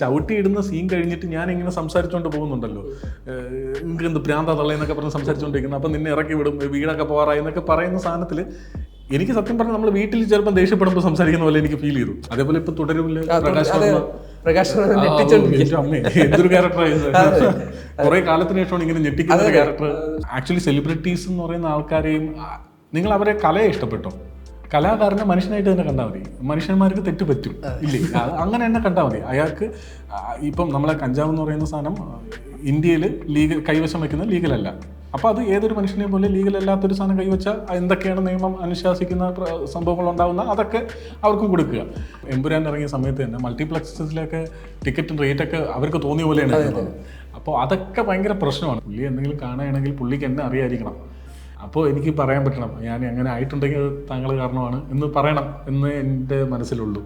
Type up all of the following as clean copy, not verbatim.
ചവിട്ടിയിടുന്ന scene കഴിഞ്ഞിട്ട് ഞാൻ ഇങ്ങനെ സംസാരിച്ചുകൊണ്ട് പോകുന്നുണ്ടല്ലോ, നിങ്ങൾക്ക് എന്ത് ഭ്രാന്താ തള്ളയെന്നൊക്കെ പറഞ്ഞ് സംസാരിച്ചുകൊണ്ടിരിക്കുന്നത്, അപ്പം നിന്നെ ഇറക്കി വിടും, വീടൊക്കെ പോകാറായി എന്നൊക്കെ പറയുന്ന സാധനത്തിൽ എനിക്ക് സത്യം പറഞ്ഞാൽ നമ്മൾ വീട്ടിൽ ചിലപ്പോൾ ദേഷ്യപ്പെടുമ്പോൾ സംസാരിക്കുന്ന പോലെ എനിക്ക് ഫീൽ ചെയ്തു. അതേപോലെ ഇപ്പൊ തുടരുമില്ല അമ്മേ എന്തൊരു ക്യാരക്ടറായിരുന്നു. കുറെ കാലത്തിന് ശേഷമാണ് ഇങ്ങനെ ഞെട്ടിക്കുന്ന ഒരു ക്യാരക്ടർ. ആക്ച്വലി സെലിബ്രിറ്റീസ് എന്ന് പറയുന്ന ആൾക്കാരെയും നിങ്ങൾ അവരെ കലയെ ഇഷ്ടപ്പെട്ടോ, കലാകാരനെ മനുഷ്യനായിട്ട് തന്നെ കണ്ടാൽ മതി. മനുഷ്യന്മാർക്ക് തെറ്റ് പറ്റും ഇല്ലേ, അങ്ങനെ തന്നെ കണ്ടാൽ മതി. അയാൾക്ക് ഇപ്പം നമ്മളെ കഞ്ചാവ് എന്ന് പറയുന്ന സാധനം ഇന്ത്യയിൽ ലീഗൽ കൈവശം വയ്ക്കുന്ന ലീഗലല്ല. അപ്പോൾ അത് ഏതൊരു മനുഷ്യനെ പോലെ ലീഗലല്ലാത്തൊരു സാധനം കൈവച്ചാൽ എന്തൊക്കെയാണ് നിയമം അനുശാസിക്കുന്ന സംഭവങ്ങൾ ഉണ്ടാകുന്ന അതൊക്കെ അവർക്കും കൊടുക്കുക. എമ്പുരാൻ ഇറങ്ങിയ സമയത്ത് തന്നെ മൾട്ടിപ്ലക്സസിലൊക്കെ ടിക്കറ്റും റേറ്റൊക്കെ അവർക്ക് തോന്നിയ പോലെയാണ്. അപ്പോൾ അതൊക്കെ ഭയങ്കര പ്രശ്നമാണ്. പുള്ളി എന്തെങ്കിലും കാണുകയാണെങ്കിൽ പുള്ളിക്ക് എന്നെ അറിയാതിരിക്കണം. അപ്പോൾ എനിക്ക് പറയാൻ പറ്റണം, ഞാൻ അങ്ങനെ ആയിട്ടുണ്ടെങ്കിൽ അത് താങ്കൾ കാരണമാണ് എന്ന് പറയണം എന്ന് എൻ്റെ മനസ്സിലുള്ളൂ.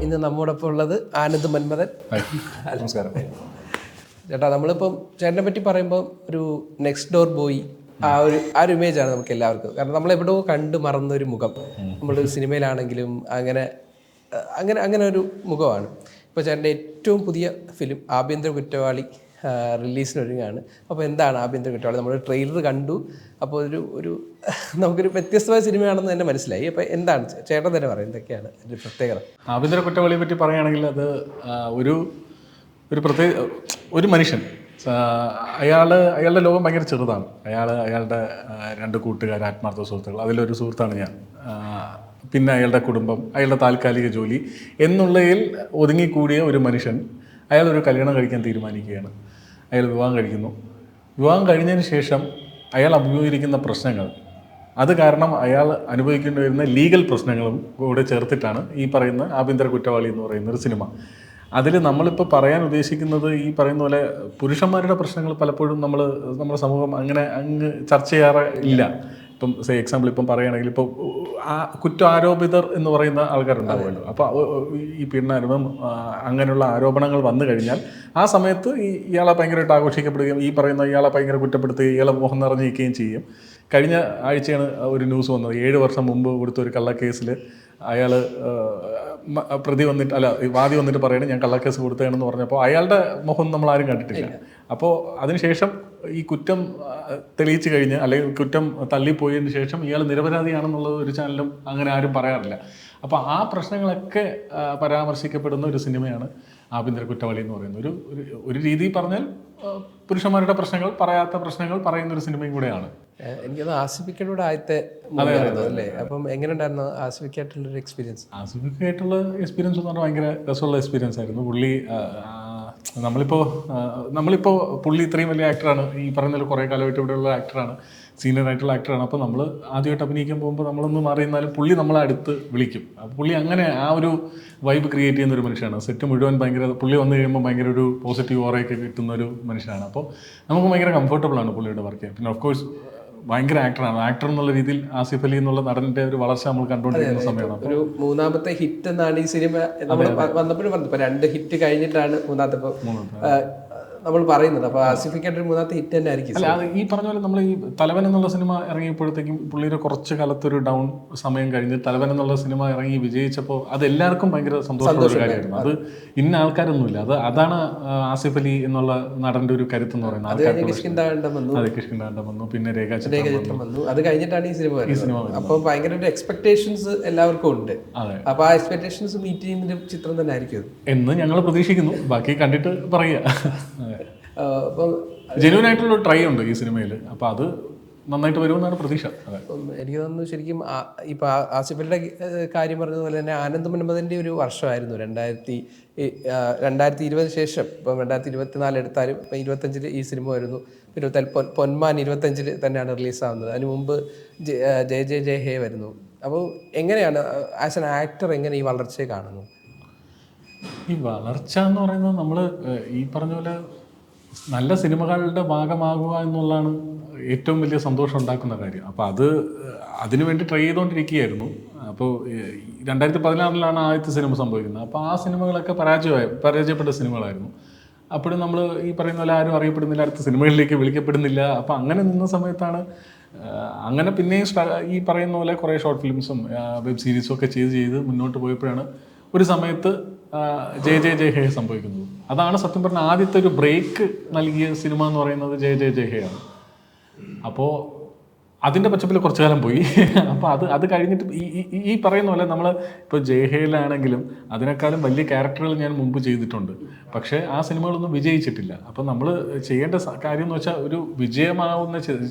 ഇന്ന് നമ്മോടൊപ്പം ഉള്ളത് ആനന്ദ് മന്മഥൻ. നമസ്കാരം ചേട്ടാ. നമ്മളിപ്പം ചേട്ടനെ പറ്റി പറയുമ്പോൾ ഒരു നെക്സ്റ്റ് ഡോർ ബോയ് ആ ഒരു ഇമേജാണ് നമുക്ക് എല്ലാവർക്കും. കാരണം നമ്മളെവിടെയോ കണ്ടു മറന്നൊരു മുഖം, നമ്മളൊരു സിനിമയിലാണെങ്കിലും അങ്ങനെ ഒരു മുഖമാണ്. ഇപ്പോൾ ചേട്ടൻ്റെ ഏറ്റവും പുതിയ ഫിലിം ആഭ്യന്തര കുറ്റവാളി റിലീസിനൊരുങ്ങാണ്. അപ്പോൾ എന്താണ് ആഭ്യന്തര കുറ്റവാളി? നമ്മൾ ട്രെയിലർ കണ്ടു, അപ്പോൾ ഒരു നമുക്കൊരു വ്യത്യസ്തമായ സിനിമയാണെന്ന് തന്നെ മനസ്സിലായി. അപ്പോൾ എന്താണ് ചേട്ടൻ തന്നെ പറയും, എന്തൊക്കെയാണ് ഒരു പ്രത്യേകത? ആഭ്യന്തര കുറ്റവാളിയെ പറ്റി പറയുകയാണെങ്കിൽ അത് ഒരു മനുഷ്യൻ, അയാളുടെ ലോകം ഭയങ്കര ചെറുതാണ്. അയാളുടെ 2 കൂട്ടുകാർ, ആത്മാർത്ഥ സുഹൃത്തുക്കൾ, അതിലൊരു സുഹൃത്താണ് ഞാൻ. പിന്നെ അയാളുടെ കുടുംബം, അയാളുടെ താൽക്കാലിക ജോലി എന്നുള്ളതിൽ ഒതുങ്ങിക്കൂടിയ ഒരു മനുഷ്യൻ അയാളൊരു കല്യാണം കഴിക്കാൻ തീരുമാനിക്കുകയാണ്. അയാൾ വിവാഹം കഴിക്കുന്നു. വിവാഹം കഴിഞ്ഞതിന് ശേഷം അയാൾ അഭിമുഖീകരിക്കുന്ന പ്രശ്നങ്ങൾ, അത് കാരണം അയാൾ അനുഭവിക്കേണ്ടി വരുന്ന ലീഗൽ പ്രശ്നങ്ങളും കൂടെ ചേർത്തിട്ടാണ് ഈ പറയുന്ന ആഭ്യന്തര കുറ്റവാളി എന്ന് പറയുന്ന ഒരു സിനിമ. അതിൽ നമ്മളിപ്പോൾ പറയാൻ ഉദ്ദേശിക്കുന്നത് ഈ പറയുന്ന പോലെ പുരുഷന്മാരുടെ പ്രശ്നങ്ങൾ പലപ്പോഴും നമ്മുടെ സമൂഹം അങ്ങ് ചർച്ച ചെയ്യാറില്ല. ഇപ്പം എക്സാമ്പിൾ ഇപ്പം പറയുകയാണെങ്കിൽ ഇപ്പോൾ കുറ്റാരോപിതർ എന്ന് പറയുന്ന ആൾക്കാരുണ്ടാവുമല്ലോ. അപ്പോൾ ഈ പീഡനാനുഭവം അങ്ങനെയുള്ള ആരോപണങ്ങൾ വന്നു കഴിഞ്ഞാൽ ആ സമയത്ത് ഇയാളെ ഭയങ്കരമായിട്ട് ആഘോഷിക്കപ്പെടുകയും ഈ പറയുന്ന ഇയാളെ ഭയങ്കര കുറ്റപ്പെടുത്തുകയും ഇയാളെ മുഖം നിറഞ്ഞിരിക്കുകയും ചെയ്യും. കഴിഞ്ഞ ആഴ്ചയാണ് ഒരു ന്യൂസ് വന്നത്. 7 വർഷം മുമ്പ് കൊടുത്ത ഒരു കള്ളക്കേസിൽ അയാൾ വാദി വന്നിട്ട് പറയണേ ഞാൻ കള്ളക്കേസ് കൊടുത്തതാണെന്ന് പറഞ്ഞപ്പോൾ അയാളുടെ മുഖം നമ്മൾ ആരും കണ്ടിട്ടില്ല. അപ്പോൾ അതിനുശേഷം ഈ കുറ്റം തെളിയിച്ചു കഴിഞ്ഞ് അല്ലെങ്കിൽ കുറ്റം തള്ളിപ്പോയതിന് ശേഷം ഇയാൾ നിരപരാധിയാണെന്നുള്ളത് ഒരു ചാനലും അങ്ങനെ ആരും പറയാറില്ല. അപ്പോൾ ആ പ്രശ്നങ്ങളൊക്കെ പരാമർശിക്കപ്പെടുന്ന ഒരു സിനിമയാണ് ആഭ്യന്തര കുറ്റവാളി എന്ന് പറയുന്നത്. ഒരു രീതി പറഞ്ഞാൽ പുരുഷന്മാരുടെ പ്രശ്നങ്ങൾ, പറയാത്ത പ്രശ്നങ്ങൾ പറയുന്ന ഒരു സിനിമയും കൂടെയാണ്. എനിക്കത് ആസിഫിക്കയുടെ ആദ്യത്തെ അല്ലേ? അപ്പം എങ്ങനെ ഉണ്ടായിരുന്നു ആസിഫിക്കായിട്ടുള്ളൊരു എക്സ്പീരിയൻസ്? ആസിഫിക്കായിട്ടുള്ള എക്സ്പീരിയൻസ് എന്ന് പറഞ്ഞാൽ ഭയങ്കര രസമുള്ള എക്സ്പീരിയൻസ് ആയിരുന്നു. നമ്മളിപ്പോൾ പുള്ളി ഇത്രയും വലിയ ആക്ടറാണ്, ഈ പറയുന്നതിൽ കുറേ കാലമായിട്ട് ഇവിടെയുള്ള ആക്ടറാണ്, സീനിയർ ആയിട്ടുള്ള ആക്ടറാണ്. അപ്പോൾ നമ്മൾ ആദ്യമായിട്ട് അഭിനയിക്കാൻ പോകുമ്പോൾ നമ്മളൊന്ന് മാറിയിരുന്നാലും പുള്ളി നമ്മളെ അടുത്ത് വിളിക്കും. അപ്പോൾ പുള്ളി അങ്ങനെ ആ ഒരു വൈബ് ക്രിയേറ്റ് ചെയ്യുന്ന ഒരു മനുഷ്യനാണ്. സെറ്റ് മുഴുവൻ ഭയങ്കര, പുള്ളി വന്നു കഴിയുമ്പോൾ ഭയങ്കര ഒരു പോസിറ്റീവ് ഓറയൊക്കെ കിട്ടുന്ന ഒരു മനുഷ്യനാണ്. അപ്പോൾ നമുക്ക് ഭയങ്കര കംഫർട്ടബിളാണ് പുള്ളിയുടെ വർക്ക് ചെയ്യാൻ. പിന്നെ ഓഫ് കോഴ്സ് ഭയങ്കര ആക്ടറാണ്. ആക്ടർ എന്നുള്ള രീതിയിൽ ആസിഫ് അലി എന്നുള്ള നടന്റെ ഒരു വളർച്ച നമ്മൾ കണ്ടുകൊണ്ടിരിക്കുന്ന സമയമാണ്. ഒരു 3ാമത്തെ ഹിറ്റ് എന്നാണ് ഈ സിനിമ നമ്മൾ വന്നപ്പോഴും പറഞ്ഞു. ഇപ്പൊ 2 ഹിറ്റ് കഴിഞ്ഞിട്ടാണ് 3ാമത്തെ നമ്മൾ പറയുന്നത്. അപ്പൊ ആസിഫിക്കായിട്ട് ഒരു 3ാമത്തെ ഹിറ്റ് തന്നെ ആയിരിക്കും. അല്ല, അത് ഈ പറഞ്ഞ പോലെ നമ്മൾ ഈ തലവൻ എന്നുള്ള സിനിമ ഇറങ്ങിയപ്പോഴത്തേക്കും പുള്ളിയുടെ കുറച്ച് കാലത്തൊരു ഡൗൺ സമയം കഴിഞ്ഞ് തലവൻ എന്നുള്ള സിനിമ ഇറങ്ങി വിജയിച്ചപ്പോൾ അത് എല്ലാവർക്കും ഭയങ്കര സന്തോഷമുള്ള ഒരു കാര്യമായിരുന്നു. അത് ഇന്ന ആൾക്കാരൊന്നുമില്ല, അതാണ് ആസിഫ് അലി എന്നുള്ള നടന്റെ ഒരു കരുത്ത് എന്ന് പറയുന്നത്. കിഷ്കിന്ദാണ്ടം വന്നു, പിന്നെ രേഖാചിത്രം വന്നു. അത് കഴിഞ്ഞിട്ടാണ് ഈ സിനിമ. അപ്പൊ ഭയങ്കര എക്സ്പെക്ടേഷൻസ് എല്ലാവർക്കും ഉണ്ട്. അപ്പൊ ആ എക്സ്പെക്ടേഷൻസ് മീറ്റ് ചെയ്യുന്ന ചിത്രം തന്നെ ആയിരിക്കും എന്ന് ഞങ്ങൾ പ്രതീക്ഷിക്കുന്നു. ബാക്കി കണ്ടിട്ട് പറയുക. ജെന്യൂൻ ആയിട്ടുള്ള ട്രൈ ഉണ്ട് ഈ സിനിമയിൽ. അപ്പോൾ അത് നന്നായിട്ട് വരുമെന്നാണ് പ്രതീക്ഷ. എനിക്ക് തോന്നുന്നു ശരിക്കും ഇപ്പം ആസിഫലിയുടെ കാര്യം പറഞ്ഞതുപോലെ തന്നെ ആനന്ദ് മന്മഥൻ്റെ ഒരു വർഷമായിരുന്നു 2020 ശേഷം. ഇപ്പം 2024 എടുത്താലും ഇപ്പം 25 ഈ സിനിമ വരുന്നു. 24 പൊന്മാൻ 25 തന്നെയാണ് റിലീസാവുന്നത്. അതിന് മുമ്പ് ജയ ജയ ജയ ഹേ വരുന്നു. അപ്പോൾ എങ്ങനെയാണ് ആസ് എൻ ആക്ടർ എങ്ങനെ ഈ വളർച്ചയെ കാണുന്നു? ഈ വളർച്ച എന്ന് പറയുന്നത് നമ്മൾ ഈ പറഞ്ഞ പോലെ നല്ല സിനിമകളുടെ ഭാഗമാകുക എന്നുള്ളതാണ് ഏറ്റവും വലിയ സന്തോഷം ഉണ്ടാക്കുന്ന കാര്യം. അപ്പോൾ അതിനുവേണ്ടി ട്രൈ ചെയ്തുകൊണ്ടിരിക്കുകയായിരുന്നു. അപ്പോൾ 2016 ആദ്യത്തെ സിനിമ സംഭവിക്കുന്നത്. അപ്പോൾ ആ സിനിമകളൊക്കെ പരാജയപ്പെട്ട സിനിമകളായിരുന്നു. അപ്പോഴും നമ്മൾ ഈ പറയുന്ന പോലെ ആരും അറിയപ്പെടുന്നില്ല, അടുത്ത സിനിമകളിലേക്ക് വിളിക്കപ്പെടുന്നില്ല. അപ്പോൾ അങ്ങനെ നിന്ന സമയത്താണ് അങ്ങനെ പിന്നെയും ഈ പറയുന്ന പോലെ കുറേ ഷോർട്ട് ഫിലിംസും വെബ് സീരീസും ഒക്കെ ചെയ്ത് മുന്നോട്ട് പോയപ്പോഴാണ് ഒരു സമയത്ത് ജയ ജയ ജയ ഹേ സംഭവിക്കുന്നത്. അതാണ് സത്യം പറഞ്ഞ ആദ്യത്തെ ഒരു ബ്രേക്ക് നൽകിയ സിനിമ എന്ന് പറയുന്നത് ജയ ജയ ജയ ഹേ ആണ്. അപ്പോൾ അതിൻ്റെ പച്ചപ്പിൽ കുറച്ചു കാലം പോയി. അപ്പോൾ അത് കഴിഞ്ഞിട്ട് ഈ പറയുന്ന പോലെ നമ്മൾ ഇപ്പോൾ ജയഹേലാണെങ്കിലും അതിനേക്കാളും വലിയ ക്യാരക്ടറുകൾ ഞാൻ മുമ്പ് ചെയ്തിട്ടുണ്ട്. പക്ഷേ ആ സിനിമകളൊന്നും വിജയിച്ചിട്ടില്ല. അപ്പോൾ നമ്മൾ ചെയ്യേണ്ട കാര്യം എന്ന് വെച്ചാൽ ഒരു വിജയമാവുന്ന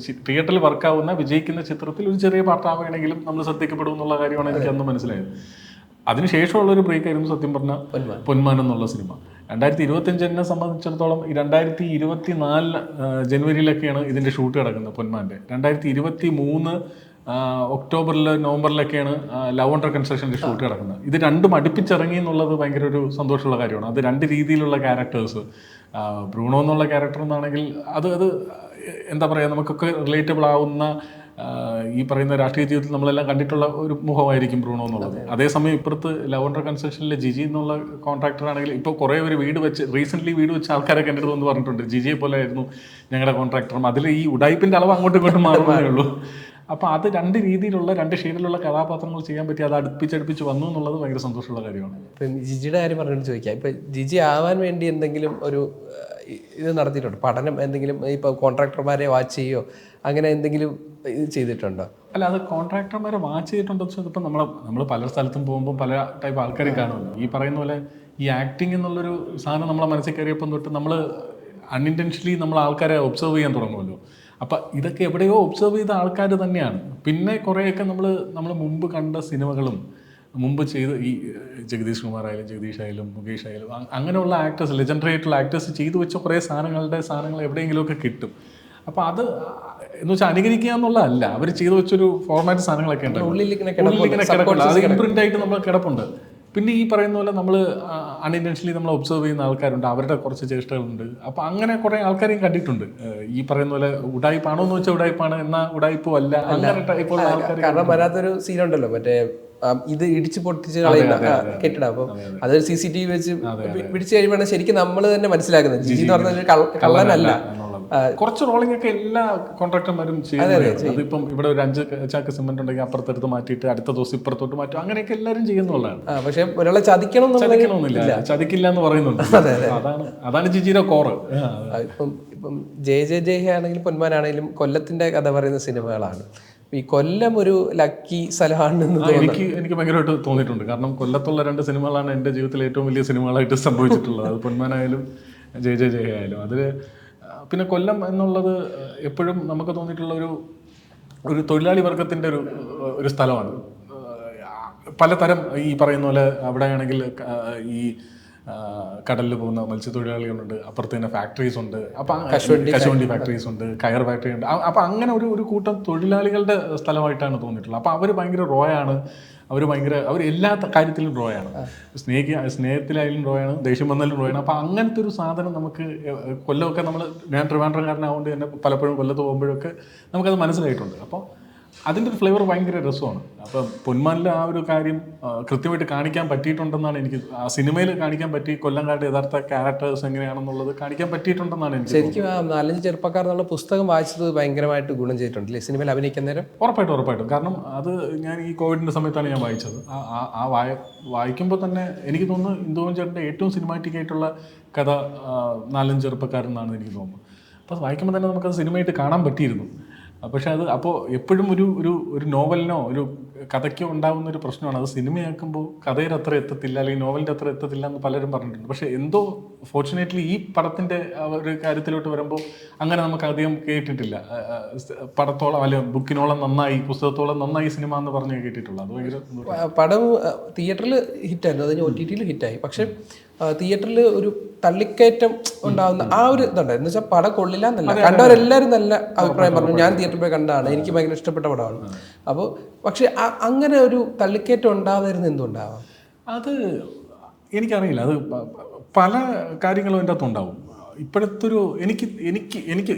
തിയേറ്ററിൽ വർക്കാവുന്ന വിജയിക്കുന്ന ചിത്രത്തിൽ ഒരു ചെറിയ പാർട്ടാവുകയാണെങ്കിലും നമ്മൾ ശ്രദ്ധിക്കപ്പെടും എന്നുള്ള കാര്യമാണ് എനിക്ക് അന്ന് മനസ്സിലായത്. അതിനുശേഷമുള്ളൊരു ബ്രേക്ക് ആയിരുന്നു സത്യം പറഞ്ഞ പൊന്മാൻ എന്നുള്ള സിനിമ. 2025 സംബന്ധിച്ചിടത്തോളം 2024 ജനുവരിയിലൊക്കെയാണ് ഇതിൻ്റെ ഷൂട്ട് കിടക്കുന്നത് പൊന്മാൻ്റെ. 2023 ഒക്ടോബറിൽ നവംബറിലൊക്കെയാണ് ലവ് അണ്ടർ കൺസ്ട്രക്ഷൻ്റെ ഷൂട്ട് കിടക്കുന്നത്. ഇത് രണ്ടും അടുപ്പിച്ചിറങ്ങി എന്നുള്ളത് ഭയങ്കര ഒരു സന്തോഷമുള്ള കാര്യമാണ്. അത് രണ്ട് രീതിയിലുള്ള ക്യാരക്ടേഴ്സ്. ബ്രൂണോ എന്നുള്ള ക്യാരക്ടർ എന്നാണെങ്കിൽ അത് എന്താ പറയുക, നമുക്കൊക്കെ റിലേറ്റബിൾ ആവുന്ന ഈ പറയുന്ന രാഷ്ട്രീയ ജീവിതത്തിൽ നമ്മളെല്ലാം കണ്ടിട്ടുള്ള ഒരു മുഖമായിരിക്കും ബ്രൂണോ എന്നുള്ളത്. അതേസമയം ഇപ്പുറത്ത് ലവ് അണ്ടർ കൺസ്ട്രക്ഷനിലെ ജിജി എന്നുള്ള കോൺട്രാക്ടർ ആണെങ്കിൽ ഇപ്പോൾ കുറേ ഒരു റീസെൻ്റ്ലി വീട് വെച്ച് ആൾക്കാരൊക്കെ എൻ്റെ അടുത്ത് പറഞ്ഞിട്ടുണ്ട് ജിജിയെ പോലെ ആയിരുന്നു ഞങ്ങളുടെ കോൺട്രാക്ടറും. അതിൽ ഈ ഉടായ്പിൻ്റെ അളവ് അങ്ങോട്ടും ഇങ്ങോട്ടും മാറുന്നതേ ഉള്ളൂ. അപ്പോൾ അത് രണ്ട് രീതിയിലുള്ള രണ്ട് ഷെയ്ഡിലുള്ള കഥാപാത്രങ്ങൾ ചെയ്യാൻ പറ്റി, അത് അടുപ്പിച്ചടുപ്പിച്ച് വന്നു എന്നുള്ളത് ഭയങ്കര സന്തോഷമുള്ള കാര്യമാണ്. ഇപ്പം ജിജിയുടെ കാര്യം പറഞ്ഞിട്ട് ചോദിക്കാം, ഇപ്പം ജിജി ആവാൻ വേണ്ടി എന്തെങ്കിലും ഒരു ഇത് നടത്തിയിട്ടുണ്ടോ, പഠനം എന്തെങ്കിലും? ഇപ്പോൾ കോൺട്രാക്ടർമാരെ വാച്ച് ചെയ്യോ അങ്ങനെ എന്തെങ്കിലും ഇത് ചെയ്തിട്ടുണ്ടോ? അല്ല, അത് കോൺട്രാക്ടർമാരെ വാച്ച് ചെയ്തിട്ടുണ്ടോ വെച്ചാൽ ഇപ്പം നമ്മൾ പല സ്ഥലത്തും പോകുമ്പോൾ പല ടൈപ്പ് ആൾക്കാരെ കാണുമല്ലോ. ഈ പറയുന്ന പോലെ ഈ ആക്ടിങ് എന്നുള്ളൊരു സാധനം നമ്മളെ മനസ്സിൽ കയറിയപ്പം തൊട്ട് നമ്മൾ അൺഇൻറ്റൻഷനലി നമ്മൾ ആൾക്കാരെ ഒബ്സർവ് ചെയ്യാൻ തുടങ്ങുമല്ലോ. അപ്പം ഇതൊക്കെ എവിടെയോ ഒബ്സർവ് ചെയ്ത ആൾക്കാർ തന്നെയാണ്. പിന്നെ കുറേയൊക്കെ നമ്മൾ മുമ്പ് കണ്ട സിനിമകളും മുമ്പ് ചെയ്ത് ഈ ജഗദീഷ് കുമാർ ആയാലും ജഗദീഷ് ആയാലും മുകേഷ് ആയാലും അങ്ങനെയുള്ള ആക്ടേഴ്സ്, ലെജൻഡറി ആയിട്ടുള്ള ആക്ടേഴ്സ് ചെയ്തു വെച്ച കുറേ സാധനങ്ങൾ എവിടെയെങ്കിലുമൊക്കെ കിട്ടും. അപ്പോൾ അത് എന്ന് വെച്ചാൽ അനുകരിക്കുക എന്നുള്ളതല്ല, അവർ ചെയ്തു വെച്ചൊരു ഫോർമാറ്റ് സാധനങ്ങളൊക്കെ ഉണ്ട്, ഉള്ളിലിങ്ങനെ കിടപ്പുണ്ട്, അത് ഇംപ്രിൻ്റ് ആയിട്ട് നമ്മൾ കിടപ്പുണ്ട്. പിന്നെ ഈ പറയുന്ന പോലെ നമ്മൾ അൺഇൻറ്റൻഷനലി നമ്മൾ ഒബ്സർവ് ചെയ്യുന്ന ആൾക്കാരുണ്ട്, അവരുടെ കുറച്ച് ചേഷ്ടകളുണ്ട്. അപ്പോൾ അങ്ങനെ കുറേ ആൾക്കാരെയും കണ്ടിട്ടുണ്ട്. ഈ പറയുന്ന പോലെ ഉടായ്പാണോ എന്ന് വെച്ചാൽ ഉടായ്പാണ്, എന്നാൽ ഉടായ്പോ അല്ല, അങ്ങനെ ടൈപ്പുള്ള ആൾക്കാർ. കാരണം വരാത്തൊരു സീനുണ്ടല്ലോ, മറ്റേ ഇത് ഇടിച്ച് പൊട്ടിച്ച് കളയുന്ന കെട്ടിടം. അപ്പം അതൊരു CCTV വെച്ച് പിടിച്ചു കഴിയുമ്പോഴാണ് ശരിക്കും നമ്മൾ തന്നെ മനസ്സിലാക്കുന്നത് ജിജി എന്ന് പറഞ്ഞ കള്ളനല്ല. കുറച്ച് റോളിംഗ് ഒക്കെ എല്ലാ കോൺട്രാക്ടർമാരും ചെയ്യുന്നത്. അതിപ്പം ഇവിടെ ഒരു 5 ചാക്ക് സിമെന്റ് ഉണ്ടെങ്കിൽ അപ്പുറത്തെടുത്ത് മാറ്റിയിട്ട് അടുത്ത ദിവസം ഇപ്പുറത്തോട്ട് മാറ്റും, അങ്ങനെയൊക്കെ എല്ലാവരും ചെയ്യുന്നുള്ളതാണ്. പക്ഷെ ഒരാളെ ചതിക്കണമെന്നില്ല, ചതിക്കില്ല എന്ന് പറയുന്നുണ്ട്. അതാണ് ജിജിയുടെ കോറ്. ഇപ്പം ജയ ജയ ജയ ഹേ ആണെങ്കിലും പൊന്മാനാണെങ്കിലും കൊല്ലത്തിന്റെ കഥ പറയുന്ന സിനിമകളാണ്. ഈ കൊല്ലം ഒരു ലക്കി സ്ഥലമാണെന്ന് എനിക്ക് ഭയങ്കരമായിട്ട് തോന്നിയിട്ടുണ്ട്. കാരണം കൊല്ലത്തുള്ള 2 സിനിമകളാണ് എൻ്റെ ജീവിതത്തിൽ ഏറ്റവും വലിയ സിനിമകളായിട്ട് സംഭവിച്ചിട്ടുള്ളത്. അത് പൊന്മാനായാലും ജയ ജയ ജയ ആയാലും. അതിൽ പിന്നെ കൊല്ലം എന്നുള്ളത് എപ്പോഴും നമുക്ക് തോന്നിയിട്ടുള്ള ഒരു തൊഴിലാളി വർഗത്തിൻ്റെ ഒരു സ്ഥലമാണ്. പലതരം ഈ പറയുന്ന പോലെ അവിടെയാണെങ്കിൽ ഈ കടലിൽ പോകുന്ന മത്സ്യത്തൊഴിലാളികളുണ്ട്, അപ്പുറത്ത് തന്നെ ഫാക്ടറീസ് ഉണ്ട്, അപ്പം കശുവണ്ടി ഫാക്ടറീസ് ഉണ്ട്, കയർ ഫാക്ടറി ഉണ്ട്. അപ്പം അങ്ങനെ ഒരു കൂട്ടം തൊഴിലാളികളുടെ സ്ഥലമായിട്ടാണ് തോന്നിയിട്ടുള്ളത്. അപ്പം അവർ ഭയങ്കര റോയാണ്, അവർ എല്ലാ കാര്യത്തിലും റോയാണ്. സ്നേഹത്തിലായാലും റോയാണ്, ദേഷ്യം വന്നാലും റോയാണ്. അപ്പം അങ്ങനത്തെ ഒരു സാധനം നമുക്ക് കൊല്ലമൊക്കെ ഞാൻ ട്രിവാൻഡ്രംകാരനാവുകൊണ്ട് തന്നെ പലപ്പോഴും കൊല്ലത്ത് പോകുമ്പോഴൊക്കെ നമുക്കത് മനസ്സിലായിട്ടുണ്ട്. അപ്പോൾ അതിൻ്റെ ഒരു ഫ്ലേവർ ഭയങ്കര രസമാണ്. അപ്പം പൊന്മാനിലെ ആ ഒരു കാര്യം കൃത്യമായിട്ട് കാണിക്കാൻ പറ്റിയിട്ടുണ്ടെന്നാണ് എനിക്ക്, ആ സിനിമയിൽ കാണിക്കാൻ പറ്റി. കൊല്ലംകാരുടെ യഥാർത്ഥ ക്യാരക്ടേഴ്സ് എങ്ങനെയാണെന്നുള്ളത് കാണിക്കാൻ പറ്റിയിട്ടുണ്ടെന്നാണ് എനിക്ക്. ശരിക്കും 4-5 ചെറുപ്പക്കാർ എന്നുള്ള പുസ്തകം വായിച്ചത് ഭയങ്കരമായിട്ട് ഗുണം ചെയ്തിട്ടുണ്ടല്ലേ സിനിമയിൽ അഭിനയിക്കുന്ന നേരം? ഉറപ്പായിട്ടും. കാരണം അത് ഞാൻ ഈ കോവിഡിൻ്റെ സമയത്താണ് ഞാൻ വായിച്ചത്. വായിക്കുമ്പോൾ തന്നെ എനിക്ക് തോന്നുന്നു ഇന്ദുവൻ ചേട്ടൻ്റെ ഏറ്റവും സിനിമാറ്റിക് ആയിട്ടുള്ള കഥ 4-5 ചെറുപ്പക്കാരെന്നാണ് എനിക്ക് തോന്നുന്നത്. അപ്പോൾ വായിക്കുമ്പോൾ തന്നെ നമുക്കത് സിനിമയായിട്ട് കാണാൻ പറ്റിയിരുന്നു. പക്ഷെ അത് അപ്പോൾ എപ്പോഴും ഒരു നോവലിനോ ഒരു കഥയ്ക്കോ ഉണ്ടാകുന്ന ഒരു പ്രശ്നമാണ്. അത് സിനിമയാക്കുമ്പോൾ കഥയിൽ അത്ര എത്തത്തില്ല, അല്ലെങ്കിൽ നോവലിൻ്റെ അത്ര എത്തത്തില്ല എന്ന് പലരും പറഞ്ഞിട്ടുണ്ട്. പക്ഷേ എന്തോ ഫോർച്ചുനേറ്റ്ലി ഈ പടത്തിൻ്റെ ഒരു കാര്യത്തിലോട്ട് വരുമ്പോൾ അങ്ങനെ നമുക്ക് അധികം കേട്ടിട്ടില്ല. പടത്തോളം അല്ലെങ്കിൽ ബുക്കിനോളം നന്നായി, പുസ്തകത്തോളം നന്നായി സിനിമ എന്ന് പറഞ്ഞ് കേട്ടിട്ടുള്ളൂ. അത് ഭയങ്കര പടം തിയേറ്ററിൽ ഹിറ്റായിരുന്നു, അത് OTT-യിൽ ഹിറ്റായി. പക്ഷെ തിയേറ്ററിൽ ഒരു തള്ളിക്കയറ്റം ഉണ്ടാകുന്ന ആ ഒരു ഇതുണ്ട്. എന്ന് വെച്ചാൽ പടം കൊള്ളില്ല എന്നല്ല, കണ്ടവരെല്ലാവരും നല്ല അഭിപ്രായം പറഞ്ഞു. ഞാൻ തിയേറ്ററിൽ പോയി കണ്ടതാണ്, എനിക്ക് ഭയങ്കര ഇഷ്ടപ്പെട്ട പടമാണ്. അപ്പോൾ പക്ഷെ അങ്ങനെ ഒരു തള്ളിക്കയറ്റം ഉണ്ടാവാതിരുന്ന എന്തുണ്ടാവാം? അത് എനിക്കറിയില്ല. അത് പല കാര്യങ്ങളും എൻ്റെ അകത്തുണ്ടാവും. ഇപ്പോഴത്തെ എനിക്ക്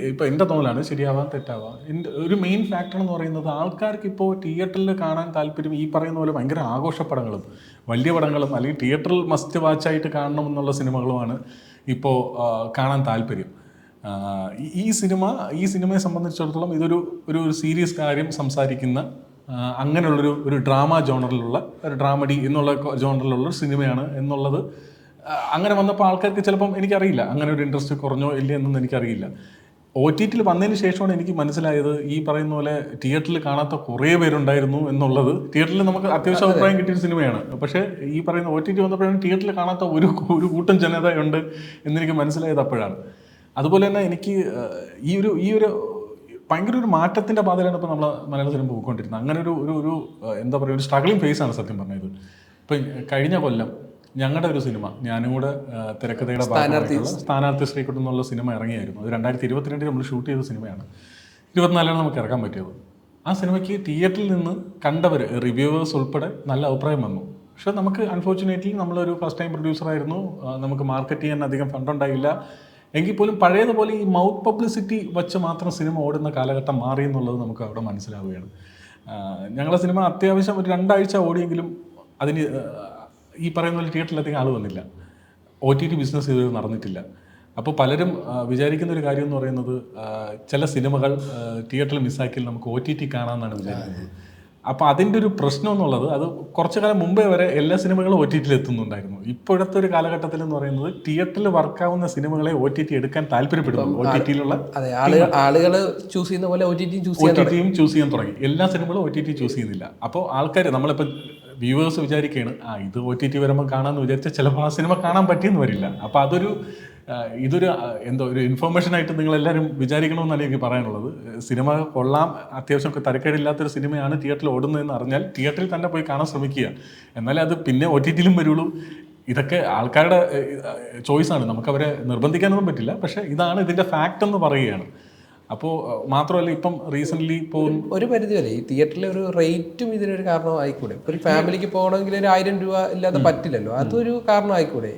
ഇപ്പം എൻ്റെ തോന്നലാണ്, ശരിയാവാം തെറ്റാവാം. എൻ്റെ ഒരു മെയിൻ ഫാക്ടർ എന്ന് പറയുന്നത് ആൾക്കാർക്ക് ഇപ്പോൾ തിയേറ്ററിൽ കാണാൻ താല്പര്യം ഈ പറയുന്ന പോലെ ഭയങ്കര ആഘോഷപ്പടങ്ങളും വലിയ പടങ്ങളും അല്ലെങ്കിൽ തിയേറ്ററിൽ മസ്റ്റ് വാച്ചായിട്ട് കാണണം എന്നുള്ള സിനിമകളുമാണ് ഇപ്പോൾ കാണാൻ താല്പര്യം. ഈ സിനിമയെ സംബന്ധിച്ചിടത്തോളം ഇതൊരു ഒരു സീരിയസ് കാര്യം സംസാരിക്കുന്ന അങ്ങനെയുള്ളൊരു ഡ്രാമ ജോണറിലുള്ള ഒരു ഡ്രാമഡി എന്നുള്ള ജോണറിലുള്ള ഒരു സിനിമയാണ് എന്നുള്ളത് അങ്ങനെ വന്നപ്പോൾ ആൾക്കാർക്ക് ചിലപ്പം എനിക്കറിയില്ല അങ്ങനെ ഒരു ഇൻട്രസ്റ്റ് കുറഞ്ഞോ ഇല്ല എന്നൊന്നും എനിക്കറിയില്ല. OTT വന്നതിന് ശേഷമാണ് എനിക്ക് മനസ്സിലായത് ഈ പറയുന്ന പോലെ തിയേറ്ററിൽ കാണാത്ത കുറേ പേരുണ്ടായിരുന്നു എന്നുള്ളത്. തിയേറ്ററിൽ നമുക്ക് അത്യാവശ്യം അഭിപ്രായം കിട്ടിയൊരു സിനിമയാണ്, പക്ഷേ ഈ പറയുന്ന OTT വന്നപ്പോഴാണ് തിയേറ്ററിൽ കാണാത്ത ഒരു കൂട്ടം ജനതയുണ്ട് എന്നെനിക്ക് മനസ്സിലായത് അപ്പോഴാണ്. അതുപോലെ തന്നെ എനിക്ക് ഈ ഒരു ഭയങ്കര ഒരു മാറ്റത്തിൻ്റെ പാതയിലാണ് ഇപ്പോൾ നമ്മൾ മലയാള സിനിമ പോയിക്കൊണ്ടിരുന്നത്. അങ്ങനെ ഒരു എന്താ പറയുക, ഒരു സ്ട്രഗ്ലിംഗ് ഫേസാണ് സത്യം പറഞ്ഞത്. ഇപ്പം കഴിഞ്ഞ കൊല്ലം ഞങ്ങളുടെ ഒരു സിനിമ, ഞാനും കൂടെ തിരക്കഥയുടെ ഭാഗമായിട്ടുള്ള സ്ഥാനാർത്ഥി ശ്രീകുട്ടൻ എന്നുള്ള സിനിമ ഇറങ്ങിയായിരുന്നു. അത് 2022 നമ്മൾ ഷൂട്ട് ചെയ്ത സിനിമയാണ്. 24 നമുക്ക് ഇറക്കാൻ പറ്റിയത്. ആ സിനിമയ്ക്ക് തിയേറ്ററിൽ നിന്ന് കണ്ടവർ, റിവ്യൂവേഴ്സ് ഉൾപ്പെടെ നല്ല അഭിപ്രായം വന്നു. പക്ഷേ നമുക്ക് അൺഫോർച്ചുനേറ്റ്ലി നമ്മളൊരു ഫസ്റ്റ് ടൈം പ്രൊഡ്യൂസറായിരുന്നു, നമുക്ക് മാർക്കറ്റ് ചെയ്യാൻ അധികം ഫണ്ടുണ്ടായില്ല. എങ്കിൽ പോലും പഴയതുപോലെ ഈ മൗത്ത് പബ്ലിസിറ്റി വച്ച് മാത്രം സിനിമ ഓടുന്ന കാലഘട്ടം മാറി എന്നുള്ളത് നമുക്ക് അവിടെ മനസ്സിലാവുകയാണ്. ഞങ്ങളുടെ സിനിമ അത്യാവശ്യം ഒരു 2 ആഴ്ച ഓടിയെങ്കിലും അതിന് ഈ പറയുന്ന പോലെ തിയേറ്ററിലധികം ആൾ വന്നില്ല. OTT ബിസിനസ് ഇത് നടന്നിട്ടില്ല. അപ്പോൾ പലരും വിചാരിക്കുന്ന ഒരു കാര്യം എന്ന് പറയുന്നത് ചില സിനിമകൾ തിയേറ്ററിൽ മിസ്സാക്കിയാൽ നമുക്ക് OTT കാണാമെന്നാണ് വിചാരിക്കുന്നത്. അപ്പോൾ അതിൻ്റെ ഒരു പ്രശ്നം എന്നുള്ളത്, അത് കുറച്ചു കാലം മുമ്പേ വരെ എല്ലാ സിനിമകളും OTT എത്തുന്നുണ്ടായിരുന്നു. ഇപ്പോഴത്തെ ഒരു കാലഘട്ടത്തിൽ എന്ന് പറയുന്നത് തിയേറ്ററിൽ വർക്കാവുന്ന സിനിമകളെ OTT എടുക്കാൻ താല്പര്യപ്പെടുന്നു. OTTയിലുള്ള ആളുകൾ ചൂസ് ചെയ്യുന്ന പോലെ OTTയും ചൂസ് ചെയ്യാൻ തുടങ്ങി. എല്ലാ സിനിമകളും OTT ചൂസ് ചെയ്യുന്നില്ല. അപ്പോൾ ആൾക്കാർ, നമ്മളിപ്പോൾ വ്യൂവേഴ്സ് വിചാരിക്കുകയാണ് ഇത് OTT വരുമ്പോൾ കാണാമെന്ന് വിചാരിച്ചാൽ ചിലപ്പോൾ ആ സിനിമ കാണാൻ പറ്റിയെന്ന് വരില്ല. അപ്പോൾ ഇതൊരു എന്തോ ഒരു ഇൻഫർമേഷനായിട്ട് നിങ്ങളെല്ലാവരും വിചാരിക്കണമെന്നാണ് എനിക്ക് പറയാനുള്ളത്. സിനിമ കൊള്ളാം, അത്യാവശ്യം തരക്കേടില്ലാത്തൊരു സിനിമയാണ് തിയേറ്ററിൽ ഓടുന്നതെന്ന് അറിഞ്ഞാൽ തിയേറ്ററിൽ തന്നെ പോയി കാണാൻ ശ്രമിക്കുക. എന്നാലേ അത് പിന്നെ OTTയിലും വരുള്ളൂ. ഇതൊക്കെ ആൾക്കാരുടെ ചോയ്സാണ്, നമുക്കവരെ നിർബന്ധിക്കാനൊന്നും പറ്റില്ല. പക്ഷേ ഇതാണ് ഇതിൻ്റെ ഫാക്റ്റ് എന്ന് പറയുകയാണ്. അപ്പോൾ മാത്രമല്ല, ഇപ്പം റീസെൻ്റ്ലി ഇപ്പോൾ ഒരു പരിധി വരെ ഈ തിയേറ്ററിലെ ഒരു റേറ്റും ഇതിനൊരു കാരണമായിക്കൂടെ? ഒരു ഫാമിലിക്ക് പോകണമെങ്കിൽ ഒരു 1000 രൂപ ഇല്ലാതെ പറ്റില്ലല്ലോ, അതൊരു കാരണമായിക്കൂടെ?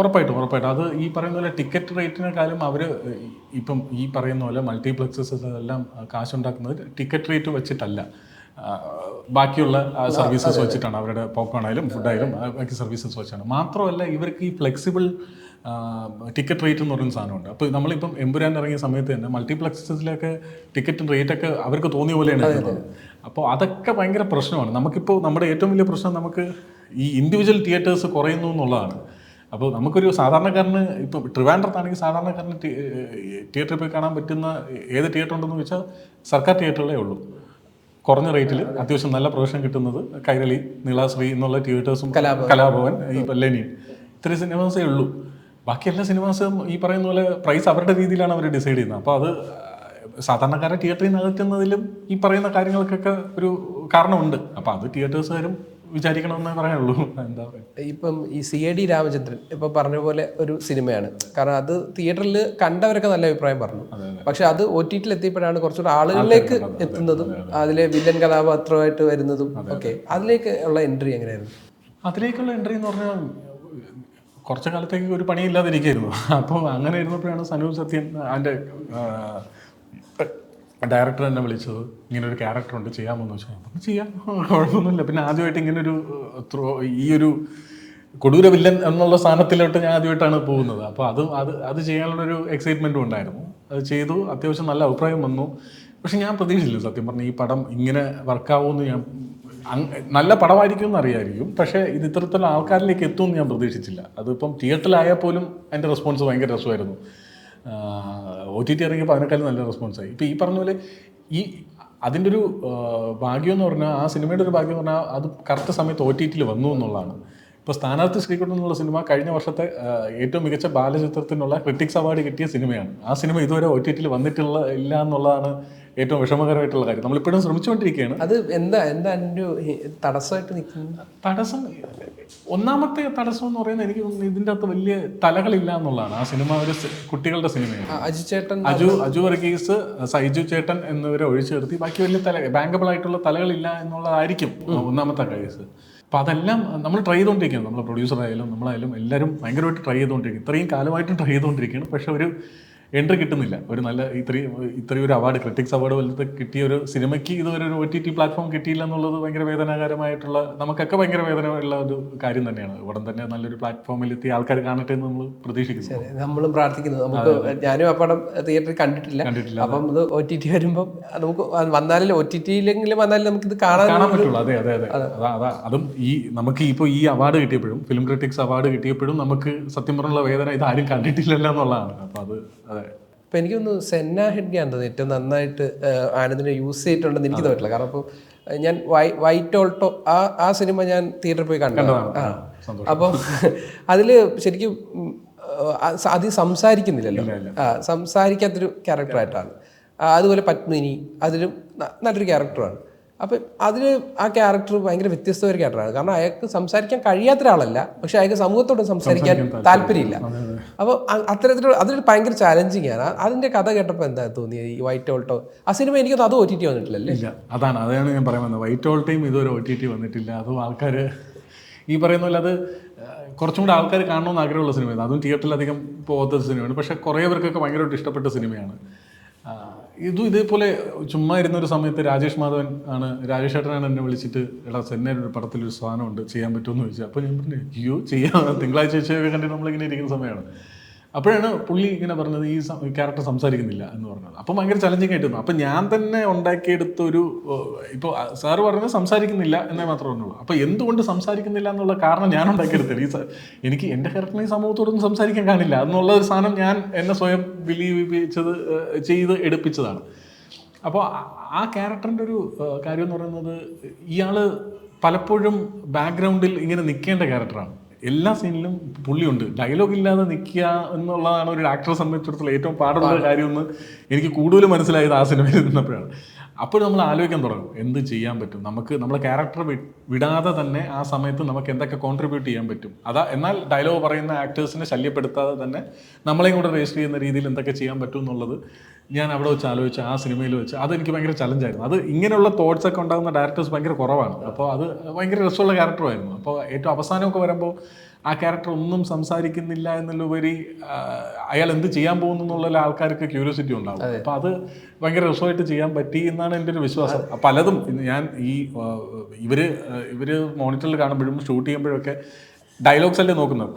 ഉറപ്പായിട്ടും. അത് ഈ പറയുന്ന പോലെ ടിക്കറ്റ് റേറ്റിനെക്കാളും അവർ ഇപ്പം ഈ പറയുന്ന പോലെ മൾട്ടിപ്ലക്സസ് എല്ലാം കാശുണ്ടാക്കുന്നത് ടിക്കറ്റ് റേറ്റ് വെച്ചിട്ടല്ല, ബാക്കിയുള്ള സർവീസസ് വെച്ചിട്ടാണ്. അവരുടെ പോപ്കോൺ ആയാലും ഫുഡായാലും ബാക്കി സർവീസസ് വെച്ചാണ്. മാത്രമല്ല, ഇവർക്ക് ഈ ഫ്ലെക്സിബിൾ ടിക്കറ്റ് റേറ്റ് എന്ന് പറയുന്ന സാധനമുണ്ട്. അപ്പോൾ നമ്മളിപ്പം എമ്പുരാൻ ഇറങ്ങിയ സമയത്ത് തന്നെ മൾട്ടിപ്ലക്സസിലൊക്കെ ടിക്കറ്റ് റേറ്റൊക്കെ അവർക്ക് തോന്നിയ പോലെയാണ് എടുക്കുന്നത്. അപ്പോൾ അതൊക്കെ ഭയങ്കര പ്രശ്നമാണ്. നമുക്കിപ്പോൾ നമ്മുടെ ഏറ്റവും വലിയ പ്രശ്നം നമുക്ക് ഈ ഇൻഡിവിജ്വൽ തിയേറ്റേഴ്സ് കുറയുന്നു എന്നുള്ളതാണ്. അപ്പോൾ നമുക്കൊരു സാധാരണക്കാരന്, ഇപ്പോൾ ട്രിവാൻഡ്രത്താണെങ്കിൽ സാധാരണക്കാരന് തിയേറ്ററിൽ പോയി കാണാൻ പറ്റുന്ന ഏത് തിയേറ്റർ ഉണ്ടെന്ന് വെച്ചാൽ സർക്കാർ തിയേറ്ററുകളേ ഉള്ളൂ. കുറഞ്ഞ റേറ്റിൽ അത്യാവശ്യം നല്ല പ്രൊവിഷൻ കിട്ടുന്നത് കൈരളി, നീളാശ്രീ എന്നുള്ള തിയേറ്റേഴ്സും, കലാഭവൻ, ഈ ലെനിൻ, ഇത്രയും സിനിമാസേ ഉള്ളൂ. ബാക്കി എല്ലാ സിനിമാസും ഈ പറയുന്ന പോലെ പ്രൈസ് അവരുടെ രീതിയിലാണ് അവർ ഡിസൈഡ് ചെയ്യുന്നത്. അപ്പോൾ അത് സാധാരണക്കാരെ തിയേറ്ററിൽ നിന്ന് അകറ്റുന്നതിലും ഈ പറയുന്ന കാര്യങ്ങൾക്കൊക്കെ ഒരു കാരണമുണ്ട്. അപ്പോൾ അത് തിയേറ്റേഴ്സുകാരും വിചാരിക്കണമെന്നേ പറയാനുള്ളൂ. എന്താ പറയുക, ഇപ്പം ഈ CID രാമചന്ദ്രൻ ഇപ്പം പറഞ്ഞ പോലെ ഒരു സിനിമയാണ്. കാരണം അത് തിയേറ്ററിൽ കണ്ടവരൊക്കെ നല്ല അഭിപ്രായം പറഞ്ഞു. പക്ഷെ അത് OTTയിൽ എത്തിയപ്പോഴാണ് കുറച്ചുകൂടെ ആളുകളിലേക്ക് എത്തുന്നതും അതിലെ വില്ലൻ കഥാപാത്രമായിട്ട് വരുന്നതും ഒക്കെ. അതിലേക്ക് ഉള്ള എൻട്രി എങ്ങനെയായിരുന്നു? അതിലേക്കുള്ള എൻട്രി എന്ന് പറഞ്ഞാൽ കുറച്ച് കാലത്തേക്ക് ഒരു പണിയില്ലാതിരിക്കുകയായിരുന്നു. അപ്പോൾ അങ്ങനെ ഇരുന്നപ്പോഴാണ് സനൂപ് സത്യൻ അതിൻ്റെ ഡയറക്ടർ എന്നെ വിളിച്ചത്. ഇങ്ങനൊരു ക്യാരക്ടറുണ്ട്, ചെയ്യാമെന്ന് വെച്ചാൽ അപ്പം ചെയ്യാം, കുഴപ്പമൊന്നുമില്ല. പിന്നെ ആദ്യമായിട്ട് ഇങ്ങനൊരു ഈ ഒരു കൊടൂര വില്ലൻ എന്നുള്ള സ്ഥാനത്തിലോട്ട് ഞാൻ ആദ്യമായിട്ടാണ് പോകുന്നത്. അപ്പോൾ അത് ചെയ്യാനുള്ളൊരു എക്സൈറ്റ്മെൻറ്റും ഉണ്ടായിരുന്നു. അത് ചെയ്തു, അത്യാവശ്യം നല്ല അഭിപ്രായം വന്നു. പക്ഷെ ഞാൻ പ്രതീക്ഷിച്ചില്ല സത്യം പറഞ്ഞാൽ ഈ പടം ഇങ്ങനെ വർക്കാവുമെന്ന്. ഞാൻ നല്ല പടമായിരിക്കും എന്ന് അറിയാമായിരിക്കും, പക്ഷേ ഇത് ഇത്തരത്തിലുള്ള ആൾക്കാരിലേക്ക് എത്തുമെന്ന് ഞാൻ പ്രതീക്ഷിച്ചില്ല. അതിപ്പം തിയേറ്ററിലായാൽ പോലും അതിൻ്റെ റെസ്പോൺസ് ഭയങ്കര രസമായിരുന്നു. OTT ഇറങ്ങിയപ്പോൾ അതിനേക്കാളും നല്ല റെസ്പോൺസായി. ഇപ്പോൾ ഈ പറഞ്ഞ പോലെ അതിൻ്റെ ഒരു ഭാഗ്യം എന്ന് പറഞ്ഞാൽ, ആ സിനിമയുടെ ഒരു ഭാഗ്യം എന്ന് പറഞ്ഞാൽ അത് കറക്റ്റ് സമയത്ത് OTTയിൽ വന്നു എന്നുള്ളതാണ്. ഇപ്പോൾ സ്ഥാനാർത്ഥി ശ്രീകുട്ടൻ എന്നുള്ള സിനിമ കഴിഞ്ഞ വർഷത്തെ ഏറ്റവും മികച്ച ബാലചിത്രത്തിനുള്ള ക്രിറ്റിക്സ് അവാർഡ് കിട്ടിയ സിനിമയാണ്. ആ സിനിമ ഇതുവരെ OTTയിൽ ഇല്ല എന്നുള്ളതാണ് ഏറ്റവും വിഷമകരമായിട്ടുള്ള കാര്യം. നമ്മളിപ്പോഴും ശ്രമിച്ചുകൊണ്ടിരിക്കുകയാണ്. അത് എന്താ ഒരു തടസ്സമായിട്ട് നിൽക്കുന്നത്? തടസ്സം, ഒന്നാമത്തെ തടസ്സം എന്ന് പറയുന്നത് എനിക്ക് ഇതിൻ്റെ അകത്ത് വലിയ തലകളില്ല എന്നുള്ളതാണ്. ആ സിനിമ ഒരു കുട്ടികളുടെ സിനിമയാണ്. അജു വർഗീസ്, സൈജു ചേട്ടൻ എന്നിവരെ ഒഴിച്ചു നിർത്തി ബാക്കി വലിയ ബാങ്കബിൾ ആയിട്ടുള്ള തലകളില്ല എന്നുള്ളതായിരിക്കും ഒന്നാമത്തെ കേസ്. അപ്പോൾ അതെല്ലാം നമ്മൾ ട്രൈ ചെയ്തുകൊണ്ടിരിക്കുകയാണ്. നമ്മൾ പ്രൊഡ്യൂസറായാലും നമ്മളായാലും എല്ലാവരും ഭയങ്കരമായിട്ട് ട്രൈ ചെയ്തുകൊണ്ടിരിക്കും. ഇത്രയും കാലമായിട്ടും ട്രൈ ചെയ്തുകൊണ്ടിരിക്കുകയാണ്. പക്ഷെ എൻട്രി കിട്ടുന്നില്ല. ഒരു നല്ല ഇത്രയും ഒരു അവാർഡ്, ക്രിറ്റിക്സ് അവാർഡ് പോലത്തെ കിട്ടിയ ഒരു സിനിമയ്ക്ക് ഇതുവരെ ഒരു OTT പ്ലാറ്റ്ഫോം കിട്ടിയില്ല എന്നുള്ളത് ഭയങ്കര വേദനാകരമായിട്ടുള്ള, നമുക്കൊക്കെ ഭയങ്കര വേദനയുള്ള ഒരു കാര്യം തന്നെയാണ്. ഉടൻ തന്നെ നല്ലൊരു പ്ലാറ്റ്ഫോമിൽ എത്തി ആൾക്കാർ കാണട്ടെ എന്ന് നമ്മൾ പ്രതീക്ഷിക്കുന്നു. നമ്മളും പ്രാർത്ഥിക്കുന്നു. നമുക്ക് ഞാനും ആ പടം തിയേറ്ററിൽ കണ്ടിട്ടില്ല. അപ്പം ഇത് OTT വരുമ്പം നമുക്ക് വന്നാലും OTT-യിലെങ്കിലും വന്നാലും നമുക്കിത് കാണാൻ പറ്റുള്ളൂ. അതെ അതെ അതെ അതാ അതും നമുക്ക് ഇപ്പോൾ ഈ അവാർഡ് കിട്ടിയപ്പോഴും, ഫിലിം ക്രിറ്റിക്സ് അവാർഡ് കിട്ടിയപ്പോഴും നമുക്ക് സത്യം പറഞ്ഞുള്ള വേദന ഇതാരും കണ്ടിട്ടില്ലല്ലോ എന്നുള്ളതാണ്. അപ്പം അത് അതെ. അപ്പം എനിക്കൊന്ന് സെന്ന ഹെഡ്ഗെയാണ് തോന്നുന്നു ഏറ്റവും നന്നായിട്ട് ആനന്ദിനെ യൂസ് ചെയ്തിട്ടുണ്ടെന്ന് എനിക്ക് തോന്നിട്ടില്ല. കാരണം ഇപ്പോൾ ഞാൻ വൈറ്റ് ഓൾട്ടോ ആ സിനിമ ഞാൻ തിയേറ്ററിൽ പോയി കണ്ടതാണ്. അപ്പോൾ അതിൽ ശരിക്കും അധികം സംസാരിക്കുന്നില്ലല്ലോ, സംസാരിക്കാത്തൊരു ക്യാരക്ടറായിട്ടാണ്. അതുപോലെ പത്മിനി അതിലും നല്ലൊരു ക്യാരക്ടറാണ്. അപ്പം അതിൽ ആ ക്യാരക്ടർ ഭയങ്കര വ്യത്യസ്തമായ ഒരു ക്യാരക്ടറാണ്. കാരണം അയാൾക്ക് സംസാരിക്കാൻ കഴിയാത്ത ഒരാളല്ല, പക്ഷെ അയാൾക്ക് സമൂഹത്തോട് സംസാരിക്കാൻ താല്പര്യമില്ല. അപ്പോൾ അത്തരത്തിലുള്ള അതൊരു ഭയങ്കര ചാലഞ്ചിങ് ആണ്. അതിൻ്റെ കഥ കേട്ടപ്പോൾ എന്താ തോന്നിയത് ഈ വൈറ്റ് ഓൾട്ടോ? ആ സിനിമ എനിക്കൊന്നും അത് OTT വന്നിട്ടില്ലല്ലേ? ഇല്ല, അതാണ് ഞാൻ പറയാൻ വന്നത്. വൈറ്റ് ഓൾട്ടയും ഇതുവരെ OTT വന്നിട്ടില്ല. അതും ആൾക്കാർ ഈ പറയുന്ന പോലെ അത് കുറച്ചും കൂടെ ആൾക്കാർ കാണണമെന്ന് ആഗ്രഹമുള്ള സിനിമയാണ്. അതും തിയേറ്ററിൽ അധികം പോകാത്ത സിനിമയാണ്. പക്ഷേ കുറേ പേർക്കൊക്കെ ഭയങ്കരമായിട്ട് ഇഷ്ടപ്പെട്ട സിനിമയാണ്. ഇതേപോലെ ചുമ്മാ ഇരുന്നൊരു സമയത്ത് രാജേഷ് ഏട്ടനാണ് എന്നെ വിളിച്ചിട്ട്, എടാ സെന്നയുടെ ഒരു പടത്തിലൊരു സാധനമുണ്ട്, ചെയ്യാൻ പറ്റുമെന്ന് ചോദിച്ചു. അപ്പോൾ ഞാൻ പറഞ്ഞു അയ്യോ ചെയ്യാം, തിങ്കളാഴ്ച ഉച്ചയൊക്കെ കണ്ടിട്ട് നമ്മളിങ്ങനെ ഇരിക്കുന്ന സമയമാണ്. അപ്പോഴാണ് പുള്ളി ഇങ്ങനെ പറഞ്ഞത് ഈ ക്യാരക്ടർ സംസാരിക്കുന്നില്ല എന്ന് പറഞ്ഞത്. അപ്പം ഭയങ്കര ചലഞ്ചിങ് ആയിട്ടിരുന്നു. അപ്പം ഞാൻ തന്നെ ഉണ്ടാക്കിയെടുത്ത ഒരു, ഇപ്പോൾ സാറ് പറഞ്ഞത് സംസാരിക്കുന്നില്ല എന്നേ മാത്രമേ പറഞ്ഞുള്ളൂ. അപ്പോൾ എന്തുകൊണ്ട് സംസാരിക്കുന്നില്ല എന്നുള്ള കാരണം ഞാൻ ഉണ്ടാക്കിയെടുത്തില്ല. എനിക്ക് എൻ്റെ ക്യാരക്ടറിന് ഈ സമൂഹത്തോടൊന്നും സംസാരിക്കാൻ കാണില്ല എന്നുള്ള ഒരു സാധനം ഞാൻ എന്നെ സ്വയം ചെയ്ത് എടുപ്പിച്ചതാണ്. അപ്പോൾ ആ ക്യാരക്ടറിൻ്റെ ഒരു കാര്യം എന്ന് പറയുന്നത്, ഇയാൾ പലപ്പോഴും ബാക്ക്ഗ്രൗണ്ടിൽ ഇങ്ങനെ നിൽക്കേണ്ട ക്യാരക്ടറാണ്. എല്ലാ സീനിലും പുള്ളിയുണ്ട്. ഡയലോഗ് ഇല്ലാതെ നിൽക്കുക എന്നുള്ളതാണ് ഒരു ആക്ടറെ സംബന്ധിച്ചിടത്തോളം ഏറ്റവും പാടുള്ള കാര്യമെന്ന് എനിക്ക് കൂടുതൽ മനസ്സിലായത് ആ സിനിമയിൽ നിന്നപ്പോഴാണ്. അപ്പോൾ നമ്മൾ ആലോചിക്കാൻ തുടങ്ങും എന്ത് ചെയ്യാൻ പറ്റും, നമ്മളെ ക്യാരക്ടർ വിടാതെ തന്നെ ആ സമയത്ത് നമുക്ക് എന്തൊക്കെ കോൺട്രിബ്യൂട്ട് ചെയ്യാൻ പറ്റും. എന്നാൽ ഡയലോഗ് പറയുന്ന ആക്ടേഴ്സിനെ ശല്യപ്പെടുത്താതെ തന്നെ നമ്മളെയും കൂടെ രജിസ്റ്റർ ചെയ്യുന്ന രീതിയിൽ എന്തൊക്കെ ചെയ്യാൻ പറ്റും എന്നുള്ളത് ഞാൻ അവിടെ വെച്ച് ആലോചിച്ച് ആ സിനിമയിൽ വെച്ച് അതെനിക്ക് ഭയങ്കര ചലഞ്ചായിരുന്നു. അത് ഇങ്ങനെയുള്ള തോട്ട്സ് ഒക്കെ ഉണ്ടാകുന്ന ഡയറക്ടേഴ്സ് ഭയങ്കര കുറവാണ്. അപ്പോൾ അത് ഭയങ്കര രസമുള്ള ക്യാരക്ടറായിരുന്നു. അപ്പോൾ ഏറ്റവും അവസാനമൊക്കെ വരുമ്പോൾ ആ ക്യാരക്ടർ ഒന്നും സംസാരിക്കുന്നില്ല എന്നുള്ളപരി അയാൾ എന്ത് ചെയ്യാൻ പോകുന്നു എന്നുള്ള ആൾക്കാർക്ക് ക്യൂരിയോസിറ്റി ഉണ്ടാകും. അപ്പോൾ അത് ഭയങ്കര രസമായിട്ട് ചെയ്യാൻ പറ്റി എന്നാണ് എൻ്റെ ഒരു വിശ്വാസം. പലതും ഞാൻ ഇവര് മോണിറ്ററിൽ കാണുമ്പോഴും ഷൂട്ട് ചെയ്യുമ്പോഴൊക്കെ ഡയലോഗ്സ് അല്ലേ നോക്കുന്നത്.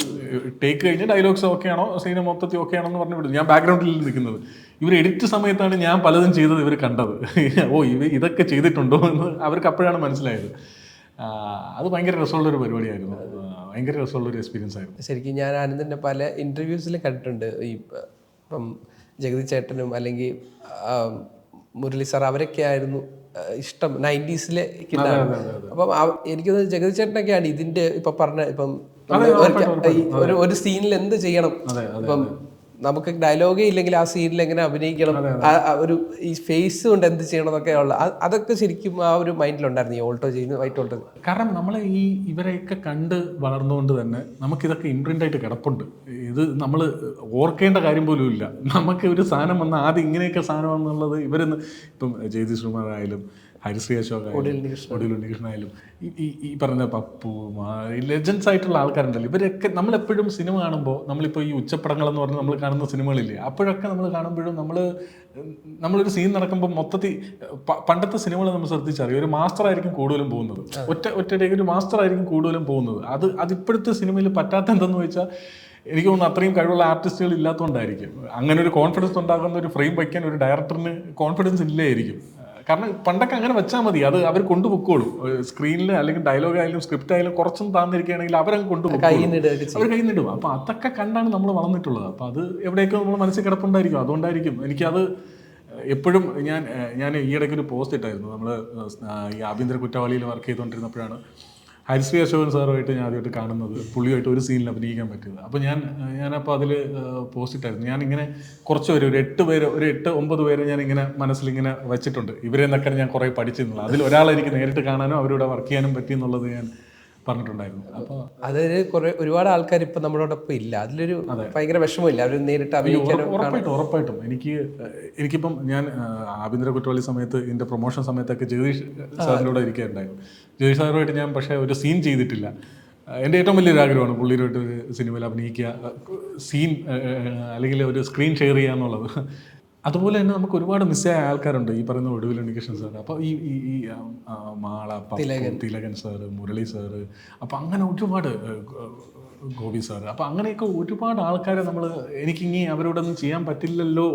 ടേക്ക് കഴിഞ്ഞ് ഡയലോഗ്സ് ഓക്കെ ആണോ, സീന മൊത്തത്തിൽ ഓക്കെ ആണോ എന്ന് പറഞ്ഞു വിടും. ഞാൻ ബാക്ക്ഗ്രൗണ്ടിൽ നിൽക്കുന്നത്. ഇവർ എഡിറ്റ് സമയത്താണ് ഞാൻ പലതും ചെയ്തത് ഇവർ കണ്ടത്. ഇതൊക്കെ ചെയ്തിട്ടുണ്ടോ എന്ന് അവർക്ക് അപ്പോഴാണ് മനസ്സിലായത്. അത് ഭയങ്കര രസമുള്ളൊരു പരിപാടിയായിരുന്നു. ഭയങ്കര രസമുള്ളൊരു എക്സ്പീരിയൻസ് ആയിരുന്നു. ശരിക്കും ഞാൻ ആനന്ദിൻ്റെ പല ഇൻ്റർവ്യൂസിലും കണ്ടിട്ടുണ്ട്. ഇപ്പം ജഗതി ചേട്ടനും അല്ലെങ്കിൽ മുരളി സാർ അവരൊക്കെ ആയിരുന്നു ഇഷ്ടം 90s-ലെ കിട്ടാണ്. അപ്പം എനിക്കത് ജഗതി ചേട്ടനൊക്കെയാണ് ഇതിൻ്റെ ഇപ്പം പറഞ്ഞ ഇപ്പം ഒരു സീനിൽ എന്ത് ചെയ്യണം, ഇപ്പം നമുക്ക് ഡയലോഗേ ഇല്ലെങ്കിൽ ആ സീനിൽ എങ്ങനെ അഭിനയിക്കണം, ഒരു ഈ ഫേസ് കൊണ്ട് എന്ത് ചെയ്യണം എന്നൊക്കെ ഉള്ള അതൊക്കെ ശരിക്കും ആ ഒരു മൈൻഡിലുണ്ടായിരുന്നു ഈ ഓൾട്ടോ ചെയ്യുന്നത്, വൈറ്റ് ഓൾട്ടോ. കാരണം നമ്മൾ ഇവരെയൊക്കെ കണ്ട് വളർന്നുകൊണ്ട് തന്നെ നമുക്കിതൊക്കെ ഇംപ്രിൻ്റ് ആയിട്ട് കിടപ്പുണ്ട്. ഇത് നമ്മൾ ഓർക്കേണ്ട കാര്യം പോലും ഇല്ല. നമുക്ക് ഒരു സാധനം വന്ന ആദ്യം ഇങ്ങനെയൊക്കെ സാധനം എന്നുള്ളത് ഇവരൊന്ന് ഇപ്പം ജയതി ശ്രീകുമാർ ആയാലും ഹരിശ്രീ അശോക് ഒടിയൽ ഉണ്ണികൃഷ്ണനായാലും ഈ പറഞ്ഞ പപ്പു ലെജൻസ് ആയിട്ടുള്ള ആൾക്കാരുണ്ടല്ലോ, ഇവരൊക്കെ നമ്മളെപ്പോഴും സിനിമ കാണുമ്പോൾ നമ്മളിപ്പോൾ ഈ ഉച്ചപ്പടങ്ങളെന്ന് പറഞ്ഞ് നമ്മൾ കാണുന്ന സിനിമകളില്ലേ, അപ്പോഴൊക്കെ നമ്മൾ കാണുമ്പോഴും നമ്മളൊരു സീൻ നടക്കുമ്പോൾ മൊത്തത്തിൽ പണ്ടത്തെ സിനിമകൾ നമ്മൾ ശ്രദ്ധിച്ചറിയാം, ഒരു മാസ്റ്റർ ആയിരിക്കും കൂടുതലും പോകുന്നത്. ഒറ്റയ്ക്ക് ഒരു മാസ്റ്റർ ആയിരിക്കും കൂടുതലും പോകുന്നത്. അതിപ്പോഴത്തെ സിനിമയിൽ പറ്റാത്ത എന്തെന്ന് വെച്ചാൽ എനിക്ക് തോന്നുന്നു അത്രയും കഴിവുള്ള ആർട്ടിസ്റ്റുകൾ ഇല്ലാത്തതുകൊണ്ടായിരിക്കും. അങ്ങനെ ഒരു കോൺഫിഡൻസ് ഉണ്ടാകുന്ന ഒരു ഫ്രെയിം വയ്ക്കാൻ ഒരു ഡയറക്ടറിന് കോൺഫിഡൻസ് ഇല്ലായിരിക്കും. കാരണം പണ്ടൊക്കെ അങ്ങനെ വെച്ചാൽ മതി, അത് അവർ കൊണ്ടുപോയിക്കോളും. സ്ക്രീനിൽ അല്ലെങ്കിൽ ഡയലോഗ് ആയാലും സ്ക്രിപ്റ്റ് ആയാലും കുറച്ചും താന്നിരിക്കുകയാണെങ്കിൽ അവരങ്ങ് കൊണ്ടുപോകും, അവർ കൈ നിടും. അപ്പോൾ അതൊക്കെ കണ്ടാണ് നമ്മൾ വളർന്നിട്ടുള്ളത്. അപ്പോൾ അത് എവിടെയൊക്കെ നമ്മൾ മനസ്സിൽ കിടപ്പുണ്ടായിരിക്കും. അതുകൊണ്ടായിരിക്കും എനിക്കത് എപ്പോഴും ഞാൻ ഈയിടയ്ക്ക് ഒരു പോസ്റ്റ് ഇട്ടായിരുന്നു. നമ്മൾ ഈ ആഭ്യന്തര കുറ്റവാളിയിൽ വർക്ക് ചെയ്തുകൊണ്ടിരുന്നപ്പോഴാണ് ഹരിശ്രീ അശോകൻ സാറുമായിട്ട് ഞാൻ ആദ്യമായിട്ട് കാണുന്നത്, പുള്ളിയായിട്ട് ഒരു സീനിൽ അഭിനയിക്കാൻ പറ്റിയത്. അപ്പോൾ ഞാനപ്പോൾ അതിൽ പോസ്റ്റ് ഇട്ടായിരുന്നു. ഞാനിങ്ങനെ കുറച്ച് പേര് ഒരു 8-9 പേരെ ഞാനിങ്ങനെ മനസ്സിലിങ്ങനെ വെച്ചിട്ടുണ്ട്. ഇവരെ നിന്നൊക്കെ ഞാൻ കുറേ പഠിച്ചിരുന്നു. അതിൽ ഒരാളെ എനിക്ക് നേരിട്ട് കാണാനോ അവരോട് വർക്ക് ചെയ്യാനും പറ്റി എന്നുള്ളത് ഞാൻ പറഞ്ഞിട്ടുണ്ടായിരുന്നു. അപ്പോൾ അതൊരു ഒരുപാട് ആൾക്കാർ ഇപ്പം നമ്മളോടൊപ്പം ഇല്ല. അതിലൊരു ഭയങ്കര വിഷമമില്ല, അവർ നേരിട്ട് അഭിനയിക്കാനും. ഉറപ്പായിട്ടും എനിക്കിപ്പം ഞാൻ ആഭ്യന്തര കുറ്റവാളി സമയത്ത് എൻ്റെ പ്രൊമോഷൻ സമയത്തൊക്കെ ജഗദീഷ് സാറിനോട് ഇരിക്കുകയുണ്ടായിരുന്നു. ജഗദീഷ് സാറുമായിട്ട് ഞാൻ പക്ഷേ ഒരു സീൻ ചെയ്തിട്ടില്ല. എൻ്റെ ഏറ്റവും വലിയൊരു ആഗ്രഹമാണ് പുള്ളിയിലോട്ട് ഒരു സിനിമയിൽ അഭിനയിക്കുക, സീൻ അല്ലെങ്കിൽ ഒരു സ്ക്രീൻ ഷെയർ ചെയ്യുക എന്നുള്ളത്. അതുപോലെ തന്നെ നമുക്ക് ഒരുപാട് മിസ്സായ ആൾക്കാരുണ്ട് ഈ പറയുന്ന ഒടുവിൽ ഉണ്ണികൃഷ്ണൻ സാർ, അപ്പോൾ ഈ മാള, തിലകൻ സാറ്, മുരളി സാറ്, അപ്പോൾ അങ്ങനെ ഒരുപാട് ഗോപി സാർ, അപ്പോൾ അങ്ങനെയൊക്കെ ഒരുപാട് ആൾക്കാരെ നമ്മൾ എനിക്കിനി അവരോടൊന്നും ചെയ്യാൻ പറ്റില്ലല്ലോ.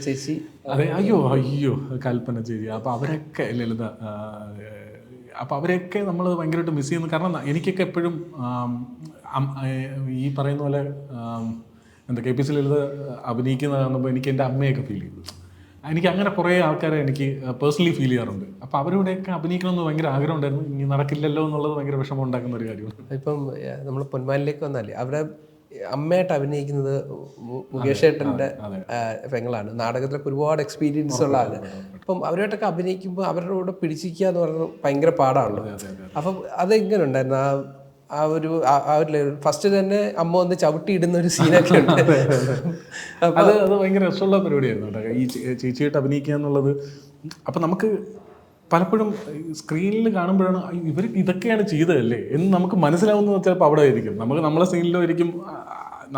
ചേച്ചി, അതെ, അയ്യോ കൽപ്പന ചേച്ചി, അപ്പോൾ അവരൊക്കെ ലളിത, അപ്പോൾ അവരെയൊക്കെ നമ്മൾ ഭയങ്കരമായിട്ട് മിസ് ചെയ്യുന്നു. കാരണം എനിക്കൊക്കെ എപ്പോഴും ഈ പറയുന്ന പോലെ എന്താ KPC ലളിത അഭിനയിക്കുന്ന കാണുമ്പോൾ എനിക്ക് എൻ്റെ അമ്മയൊക്കെ ഫീൽ ചെയ്തു. എനിക്ക് അങ്ങനെ കുറേ ആൾക്കാരെ എനിക്ക് പേഴ്സണലി ഫീൽ ചെയ്യാറുണ്ട്. അപ്പോൾ അവരോടെയൊക്കെ അഭിനയിക്കണമെന്ന് ഭയങ്കര ആഗ്രഹം ഉണ്ടായിരുന്നു. ഇനി നടക്കില്ലല്ലോ എന്നുള്ളത് ഭയങ്കര വിഷമം ഉണ്ടാക്കുന്ന ഒരു കാര്യമാണ്. ഇപ്പം നമ്മൾ പൊന്മാനിലേക്ക് വന്നാലേ അവിടെ അമ്മയായിട്ട് അഭിനയിക്കുന്നത് മുകേഷ് ഏട്ടൻ്റെ പെങ്ങളാണ്. നാടകത്തിലൊക്കെ ഒരുപാട് എക്സ്പീരിയൻസ് ഉള്ള ആള്. അപ്പം അവരുമായിട്ടൊക്കെ അഭിനയിക്കുമ്പോൾ അവരുടെ കൂടെ പിടിച്ചിരിക്കുക എന്ന് പറഞ്ഞാൽ ഭയങ്കര പാടാണല്ലോ. അപ്പം അതെങ്ങനെ ഉണ്ടായിരുന്നു? ഒരു ഫസ്റ്റ് തന്നെ അമ്മ വന്ന് ചവിട്ടിയിടുന്ന ഒരു സീനൊക്കെ ഉണ്ട്. അത് ഭയങ്കര രസമുള്ള പരിപാടിയായിരുന്നു കേട്ടോ, ഈ ചേച്ചിയായിട്ട് അഭിനയിക്കുക എന്നുള്ളത്. അപ്പം നമുക്ക് പലപ്പോഴും സ്ക്രീനിൽ കാണുമ്പോഴാണ് ഇവർ ഇതൊക്കെയാണ് ചെയ്തതല്ലേ എന്ന് നമുക്ക് മനസ്സിലാവുന്നത് ചിലപ്പോൾ അവിടെ ആയിരിക്കും. നമുക്ക് നമ്മളെ സീനിലോ ആയിരിക്കും,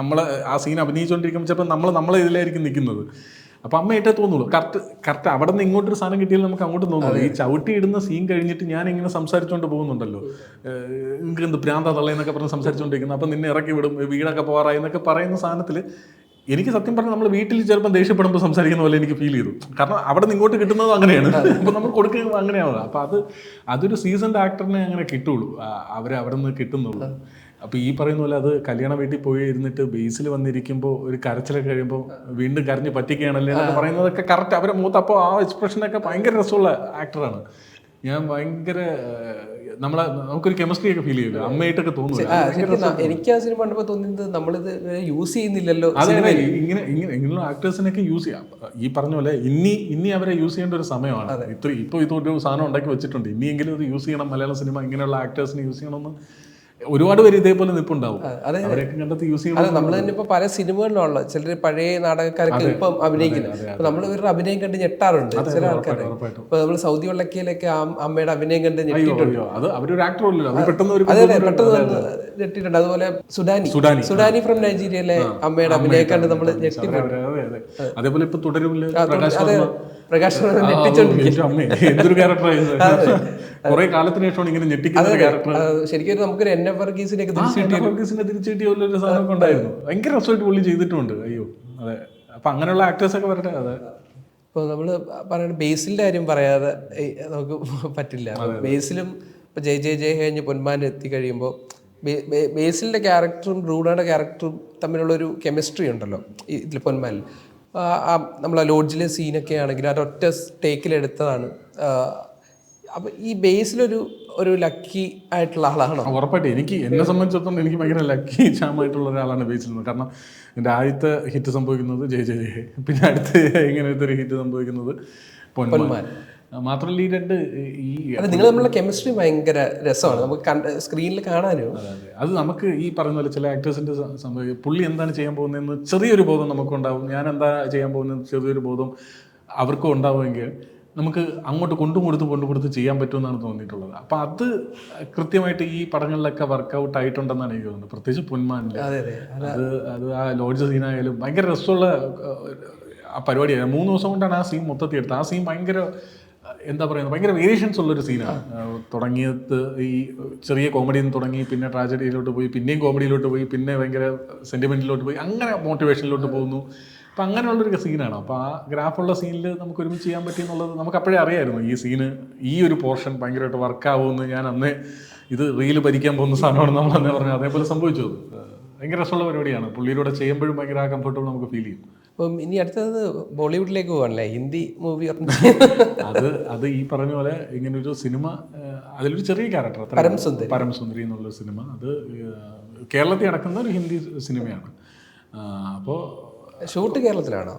നമ്മൾ ആ സീൻ അഭിനയിച്ചുകൊണ്ടിരിക്കുമ്പോൾ ചിലപ്പോൾ നമ്മളെ ഇതിലായിരിക്കും നിൽക്കുന്നത്. അപ്പോൾ അമ്മയായിട്ടേ തോന്നുള്ളൂ. കറക്റ്റ് അവിടെ നിന്ന് ഇങ്ങോട്ടൊരു സാധനം കിട്ടിയാൽ നമുക്ക് അങ്ങോട്ട് തോന്നുള്ളൂ. ഈ ചവിട്ടി ഇടുന്ന സീൻ കഴിഞ്ഞിട്ട് ഞാൻ ഇങ്ങനെ സംസാരിച്ചുകൊണ്ട് പോകുന്നുണ്ടല്ലോ, നിങ്ങൾക്ക് എന്ത് പ്രാന്താ തള്ളയെന്നൊക്കെ പറഞ്ഞ് സംസാരിച്ചുകൊണ്ടിരിക്കുന്നത്, അപ്പം നിന്നെ ഇറക്കി വിടും, വീടൊക്കെ പോകാറായി എന്നൊക്കെ പറയുന്ന സാധനത്തിൽ എനിക്ക് സത്യം പറഞ്ഞാൽ നമ്മൾ വീട്ടിൽ ചിലപ്പോൾ ദേഷ്യപ്പെടുമ്പോൾ സംസാരിക്കുന്ന പോലെ എനിക്ക് ഫീൽ ചെയ്തു. കാരണം അവിടെ നിന്ന് ഇങ്ങോട്ട് കിട്ടുന്നത് അങ്ങനെയാണ്, അപ്പോൾ നമ്മൾ കൊടുക്കുന്നത് അങ്ങനെയാണ്. അപ്പോൾ അതൊരു സീസൺഡ് ആക്ടറിനെ അങ്ങനെ കിട്ടുള്ളൂ, അവിടെ നിന്ന് കിട്ടുന്നുള്ളൂ. അപ്പോൾ ഈ പറയുന്ന പോലെ അത് കല്യാണ വീട്ടിൽ പോയി ഇരുന്നിട്ട് ബേസിൽ വന്നിരിക്കുമ്പോൾ ഒരു കരച്ചിലൊക്കെ കഴിയുമ്പോൾ വീണ്ടും കരഞ്ഞ് പറ്റിക്കുകയാണല്ലേ എന്നൊക്കെ പറയുന്നതൊക്കെ കറക്റ്റ് അവരെ മൂത്ത്. അപ്പോൾ ആ എക്സ്പ്രഷനൊക്കെ ഭയങ്കര രസമുള്ള ആക്ടറാണ്. ഞാൻ ഭയങ്കര നമുക്കൊരു കെമിസ്ട്രി ഒക്കെ ഫീൽ ചെയ്യില്ല, അമ്മയായിട്ടൊക്കെ തോന്നുന്നു. എനിക്ക് ആ സിനിമ കണ്ടപ്പോൾ തോന്നിയത് നമ്മളിത് യൂസ് ചെയ്യുന്നില്ലല്ലോ. അതിനെ ഇങ്ങനെയുള്ള ആക്ടേഴ്സിനൊക്കെ യൂസ് ചെയ്യാം. ഈ പറഞ്ഞ പോലെ ഇനി അവരെ യൂസ് ചെയ്യേണ്ട ഒരു സമയമാണ്. ഇപ്പോൾ ഇതൊരു സാധനം ഉണ്ടാക്കി വെച്ചിട്ടുണ്ട്, ഇനിയെങ്കിലും ഇത് യൂസ് ചെയ്യണം. മലയാള സിനിമ ഇങ്ങനെയുള്ള ആക്ടേഴ്സിനെ യൂസ് ചെയ്യണമെന്ന് ഒരുപാട് പേര് ഇതേപോലെ നിൽപ്പുണ്ടാവും. അവരെയൊക്കെ കണ്ടെത്തി യൂസ് ചെയ്യണം. നമ്മൾ തന്നെ ഇപ്പൊ പല സിനിമകളിലുള്ള ചിലർ പഴയ നാടകക്കാരൊക്കെ ഇപ്പം അഭിനയിക്കുന്നത്, നമ്മൾ ഇവരുടെ അഭിനയം കണ്ട് ഞെട്ടാറുണ്ട് ചില ആൾക്കാർ. ഇപ്പൊ നമ്മൾ സൗദി വെള്ളക്കയിലൊക്കെ അമ്മയുടെ അഭിനയം കണ്ട് ഞെട്ടിയിട്ടുണ്ട്. അത് അവരൊരു ആക്ടർ അല്ലല്ലോ, പെട്ടെന്ന് ഞെട്ടിയിട്ടുണ്ട്. അതുപോലെ സുഡാനി ഫ്രം നൈജീരിയയിലെ അമ്മയുടെ അഭിനയം കണ്ട് നമ്മൾ ഞെട്ടിയിട്ടുണ്ട്. അതേപോലെ ഇപ്പൊ തുടരുമില്ല പ്രകാശ് എന്തൊരു ക്യാരക്ടറായിരുന്നു, കുറെ കാലത്തിന് ശേഷമാണ് ഇങ്ങനെ ഞെട്ടിക്കുന്ന ക്യാരക്ടർ. ശരിക്കും നമുക്കൊരു NF വർഗീസിനെ തിരിച്ചു കിട്ടിയ ഒരു സാധനം ഉണ്ടായിരുന്നു. ഭയങ്കര രസമായിട്ട് പുള്ളി ചെയ്തിട്ടുണ്ട്. അയ്യോ അതെ. അപ്പൊ അങ്ങനെയുള്ള ആക്ടേഴ്സ് ഒക്കെ വരട്ടെ. അതെ, ഇപ്പോൾ നമ്മൾ പറയുന്നത് ബേസിലിന്റെ കാര്യം പറയാതെ നമുക്ക് പറ്റില്ല. ബേസിലും ഇപ്പൊ ജയ കഴിഞ്ഞ് പൊന്മാൻ എത്തി കഴിയുമ്പോൾ ബേസിലിന്റെ ക്യാരക്ടറും റൂണയുടെ ക്യാരക്ടറും തമ്മിലുള്ളൊരു കെമിസ്ട്രി ഉണ്ടല്ലോ ഇതിൽ പൊന്മാനിൽ. നമ്മളെ ലോഡ്ജിലെ സീനൊക്കെ ആണെങ്കിൽ അതൊറ്റ ടേക്കിലെടുത്തതാണ്. അപ്പം ഈ ബേസിലൊരു ലക്കി ആയിട്ടുള്ള ആളാണോ? ഉറപ്പായിട്ട് എന്നെ സംബന്ധിച്ചിടത്തോളം എനിക്ക് ഭയങ്കര ലക്കി ചാമായിട്ടുള്ള ഒരാളാണ് ബേസിൽ നിന്ന്. കാരണം എൻ്റെ ആദ്യത്തെ ഹിറ്റ് സംഭവിക്കുന്നത് ജയ, പിന്നെ അടുത്ത് ഇങ്ങനത്തെ ഒരു ഹിറ്റ് സംഭവിക്കുന്നത് പൊന്മാൻ. മാത്രമല്ല നിങ്ങൾ തമ്മിലുള്ള കെമിസ്ട്രി ഭയങ്കര രസമാണ്, നമുക്ക് സ്ക്രീനിൽ കാണാനോ. അത് നമുക്ക് ഈ പറയുന്ന പോലെ ചില ആക്ടേഴ്സിൻ്റെ സംഭവം പുള്ളി എന്താണ് ചെയ്യാൻ പോകുന്നതെന്ന് ചെറിയൊരു ബോധം നമുക്കുണ്ടാവും. ഞാൻ എന്താ ചെയ്യാൻ പോകുന്നത് ചെറിയൊരു ബോധം അവർക്കും ഉണ്ടാവുമെങ്കിൽ നമുക്ക് അങ്ങോട്ട് കൊണ്ടുകൊടുത്ത് ചെയ്യാൻ പറ്റുമെന്നാണ് തോന്നിയിട്ടുള്ളത്. അപ്പം അത് കൃത്യമായിട്ട് ഈ പടങ്ങളിലൊക്കെ വർക്കൗട്ട് ആയിട്ടുണ്ടെന്നാണ് എനിക്ക് തോന്നുന്നത്. പ്രത്യേകിച്ച് പൊന്മാനിൽ അത് ആ ലോഡ്ജ് സീനായാലും ഭയങ്കര രസമുള്ള ആ പരിപാടിയായിരുന്നു. 3 ദിവസം കൊണ്ടാണ് ആ സീൻ മൊത്തത്തിൽ എടുത്തത്. ആ സീൻ ഭയങ്കര എന്താ പറയുന്നത്, ഭയങ്കര വേരിയേഷൻസ് ഉള്ളൊരു സീനാണ്. തുടങ്ങിയത് ഈ ചെറിയ കോമഡിയിൽ നിന്ന് തുടങ്ങി, പിന്നെ ട്രാജഡിയിലോട്ട് പോയി, പിന്നെയും കോമഡിയിലോട്ട് പോയി, പിന്നെ ഭയങ്കര സെൻറ്റിമെൻറ്റിലോട്ട് പോയി, അങ്ങനെ മോട്ടിവേഷനിലോട്ട് പോകുന്നു. അപ്പം അങ്ങനെയുള്ളൊരു സീനാണ്. അപ്പോൾ ആ ഗ്രാഫുള്ള സീനിൽ നമുക്ക് ഒരുമിച്ച് ചെയ്യാൻ പറ്റിയെന്നുള്ളത് നമുക്ക് അപ്പോഴേ അറിയായിരുന്നു. ഈ സീന് ഈ ഒരു പോർഷൻ ഭയങ്കരമായിട്ട് വർക്കാവുമെന്ന് ഞാൻ അന്നേ ഇത് റീല് ഭരിക്കാൻ പോകുന്ന സാധനമാണെന്ന് നമ്മൾ അന്നേ പറഞ്ഞു. അതേപോലെ സംഭവിച്ചു. ഭയങ്കര രസമുള്ള പരിപാടിയാണ്. പുള്ളിയിലൂടെ ചെയ്യുമ്പോഴും ഭയങ്കര കംഫർട്ടബിൾ നമുക്ക് ഫീൽ ചെയ്യും. അപ്പം ഇനി അടുത്തത് ബോളിവുഡിലേക്ക് പോകാനല്ലേ, ഹിന്ദി മൂവി. അത് ഈ പറഞ്ഞ പോലെ ഇങ്ങനൊരു സിനിമ, അതിലൊരു ചെറിയ ക്യാരക്ടർ, പരംസുന്ദരി എന്നുള്ളൊരു സിനിമ, അത് കേരളത്തിൽ നടക്കുന്ന ഒരു ഹിന്ദി സിനിമയാണ്. അപ്പോൾ ഷൂട്ട് കേരളത്തിലാണോ?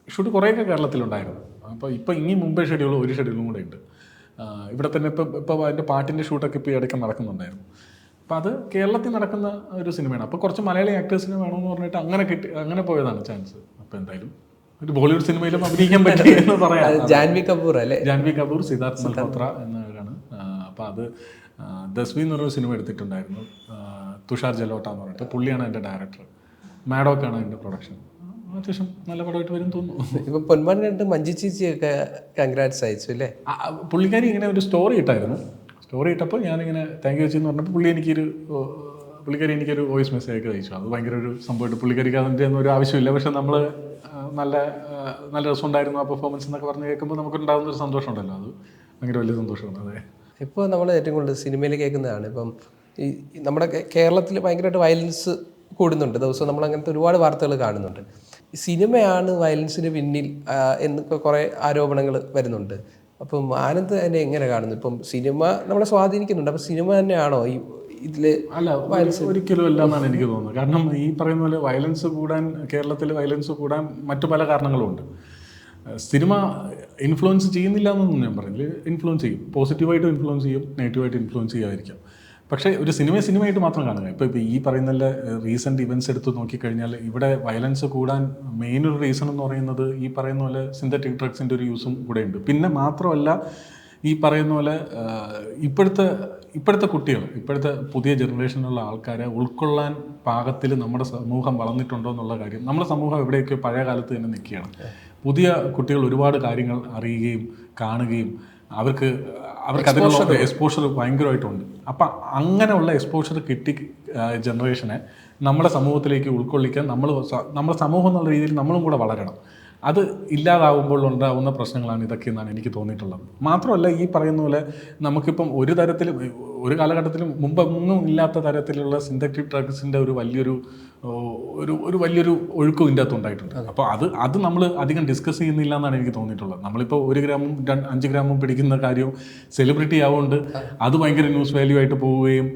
ഷൂട്ട് കുറേയൊക്കെ കേരളത്തിലുണ്ടായിരുന്നു. അപ്പോൾ ഇനി മുമ്പേ ഒരു ഷെഡ്യൂളും കൂടെ ഉണ്ട് ഇവിടെ തന്നെ. ഇപ്പോൾ അതിൻ്റെ പാട്ടിൻ്റെ ഷൂട്ടൊക്കെ ഇപ്പോൾ ഇടയ്ക്ക് നടക്കുന്നുണ്ടായിരുന്നു. അപ്പോൾ അത് കേരളത്തിൽ നടക്കുന്ന ഒരു സിനിമയാണ്. അപ്പോൾ കുറച്ച് മലയാളി ആക്ടേഴ്സിനെ വേണമെന്ന് പറഞ്ഞിട്ട് അങ്ങനെ പോയതാണ് ചാൻസ്. അപ്പോൾ എന്തായാലും ഒരു ബോളിവുഡ് സിനിമയിലും അഭിനയിക്കാൻ പറ്റി എന്ന് പറയാം. ജാൻവി കപൂർ, സിദ്ധാർത്ഥ് മൽഹോത്ര എന്നവരാണ്. അപ്പോൾ അത് ദസ്വി എന്ന് പറഞ്ഞൊരു സിനിമ എടുത്തിട്ടുണ്ടായിരുന്നു, തുഷാർ ജലോട്ട എന്ന് പറഞ്ഞിട്ട്. പുള്ളിയാണ് എൻ്റെ ഡയറക്ടർ. മാഡോക്കാണ് എൻ്റെ പ്രൊഡക്ഷൻ. അത്യാവശ്യം നല്ല പടമായിട്ട് വരും തോന്നുന്നു. ഇപ്പൊ പൊന്മാൻ കണ്ട് മഞ്ജു ചേച്ചിയൊക്കെ കൺഗ്രാറ്റ്സ് അയച്ചു അല്ലേ? പുള്ളിക്കാരി ഇങ്ങനെ ഒരു സ്റ്റോറി ഇട്ടായിരുന്നു. സ്റ്റോറി ഇട്ടപ്പോൾ ഞാനിങ്ങനെ താങ്ക് യു എന്ന് പറഞ്ഞപ്പോൾ പുള്ളിക്കാരി എനിക്കൊരു വോയിസ് മെസ്സേജ് ഒക്കെ അയച്ചു. അത് ഭയങ്കര ഒരു സംഭവമായിട്ട്. പുള്ളിക്കാരിക്ക് അതിൻ്റെ ഒന്നും ഒരു ആവശ്യമില്ല, പക്ഷെ നമ്മൾ നല്ല രസമുണ്ടായിരുന്നു ആ പെർഫോമൻസ് എന്നൊക്കെ പറഞ്ഞ് കേൾക്കുമ്പോൾ നമുക്കുണ്ടാകുന്ന ഒരു സന്തോഷമുണ്ടല്ലോ, അത് ഭയങ്കര വലിയ സന്തോഷമാണ്. അതെ, ഇപ്പോൾ നമ്മൾ ഏറ്റവും കൂടുതൽ സിനിമയിൽ കേൾക്കുന്നതാണ്. ഇപ്പം ഈ നമ്മുടെ കേരളത്തിൽ ഭയങ്കരമായിട്ട് വയലൻസ് കൂടുന്നുണ്ട് ദിവസം. നമ്മൾ അങ്ങനത്തെ ഒരുപാട് വാർത്തകൾ കാണുന്നുണ്ട്. സിനിമയാണ് വയലൻസിന് പിന്നിൽ എന്നൊക്കെ കുറേ ആരോപണങ്ങൾ വരുന്നുണ്ട്. അപ്പം ആനന്ദ് തന്നെ എങ്ങനെ കാണുന്നു? ഇപ്പം സിനിമ നമ്മളെ സ്വാധീനിക്കുന്നുണ്ട്, അപ്പം സിനിമ തന്നെയാണോ ഈ ഇതിൽ? അല്ല, ഒരിക്കലും അല്ല എന്നാണ് എനിക്ക് തോന്നുന്നത്. കാരണം ഈ പറയുന്ന പോലെ കേരളത്തിൽ വയലൻസ് കൂടാൻ മറ്റു പല കാരണങ്ങളുമുണ്ട്. സിനിമ ഇൻഫ്ലുവൻസ് ചെയ്യുന്നില്ല എന്നൊന്നും ഞാൻ പറയുന്നില്ല. ഇൻഫ്ലുവൻസ് ചെയ്യും, പോസിറ്റീവായിട്ടും ഇൻഫ്ലുവൻസ് ചെയ്യും, നെഗറ്റീവായിട്ട് ഇൻഫ്ലുവൻസ് ചെയ്യാതിരിക്കാം. പക്ഷേ ഒരു സിനിമയായിട്ട് മാത്രം കാണുക. ഇപ്പോൾ ഈ പറയുന്ന റീസെൻറ്റ് ഇവൻറ്റ്സ് എടുത്ത് നോക്കിക്കഴിഞ്ഞാൽ ഇവിടെ വയലൻസ് കൂടാൻ മെയിൻ ഒരു റീസൺ എന്ന് പറയുന്നത് ഈ പറയുന്ന പോലെ സിന്തറ്റിക് ഡ്രഗ്സിൻ്റെ ഒരു യൂസും കൂടെ ഉണ്ട്. പിന്നെ മാത്രമല്ല ഈ പറയുന്ന പോലെ ഇപ്പോഴത്തെ കുട്ടികൾ, ഇപ്പോഴത്തെ പുതിയ ജനറേഷനിലുള്ള ആൾക്കാരെ ഉൾക്കൊള്ളാൻ പാകത്തിൽ നമ്മുടെ സമൂഹം വളർന്നിട്ടുണ്ടോ എന്നുള്ള കാര്യം. നമ്മുടെ സമൂഹം എവിടെയൊക്കെ പഴയ കാലത്ത് തന്നെ നിൽക്കുകയാണ്. പുതിയ കുട്ടികൾ ഒരുപാട് കാര്യങ്ങൾ അറിയുകയും കാണുകയും അവർക്ക് അതിനുള്ള എക്സ്പോഷർ ഭയങ്കരമായിട്ടുണ്ട്. അപ്പം അങ്ങനെയുള്ള എക്സ്പോഷർ കിട്ടി ജനറേഷനെ നമ്മുടെ സമൂഹത്തിലേക്ക് ഉൾക്കൊള്ളിക്കാൻ നമ്മുടെ സമൂഹം എന്നുള്ള രീതിയിൽ നമ്മളും കൂടെ വളരണം. അത് ഇല്ലാതാവുമ്പോൾ ഉണ്ടാകുന്ന പ്രശ്നങ്ങളാണ് ഇതൊക്കെ എന്നാണ് എനിക്ക് തോന്നിയിട്ടുള്ളത്. മാത്രമല്ല ഈ പറയുന്ന പോലെ നമുക്കിപ്പം ഒരു കാലഘട്ടത്തിലും മുമ്പൊന്നും ഇല്ലാത്ത തരത്തിലുള്ള സിന്തറ്റിക് ഡ്രഗ്സിൻ്റെ ഒരു വലിയൊരു ഒഴുക്കും ഇതിൻ്റെ അകത്ത് ഉണ്ടായിട്ടുണ്ട്. അപ്പോൾ അത് നമ്മൾ അധികം ഡിസ്കസ് ചെയ്യുന്നില്ല എന്നാണ് എനിക്ക് തോന്നിയിട്ടുള്ളത്. നമ്മളിപ്പോൾ 1 ഗ്രാമും 5 ഗ്രാമും പിടിക്കുന്ന കാര്യവും സെലിബ്രിറ്റി ആവുകൊണ്ട് അത് ഭയങ്കര ന്യൂസ് വാല്യൂ ആയിട്ട് പോവുകയും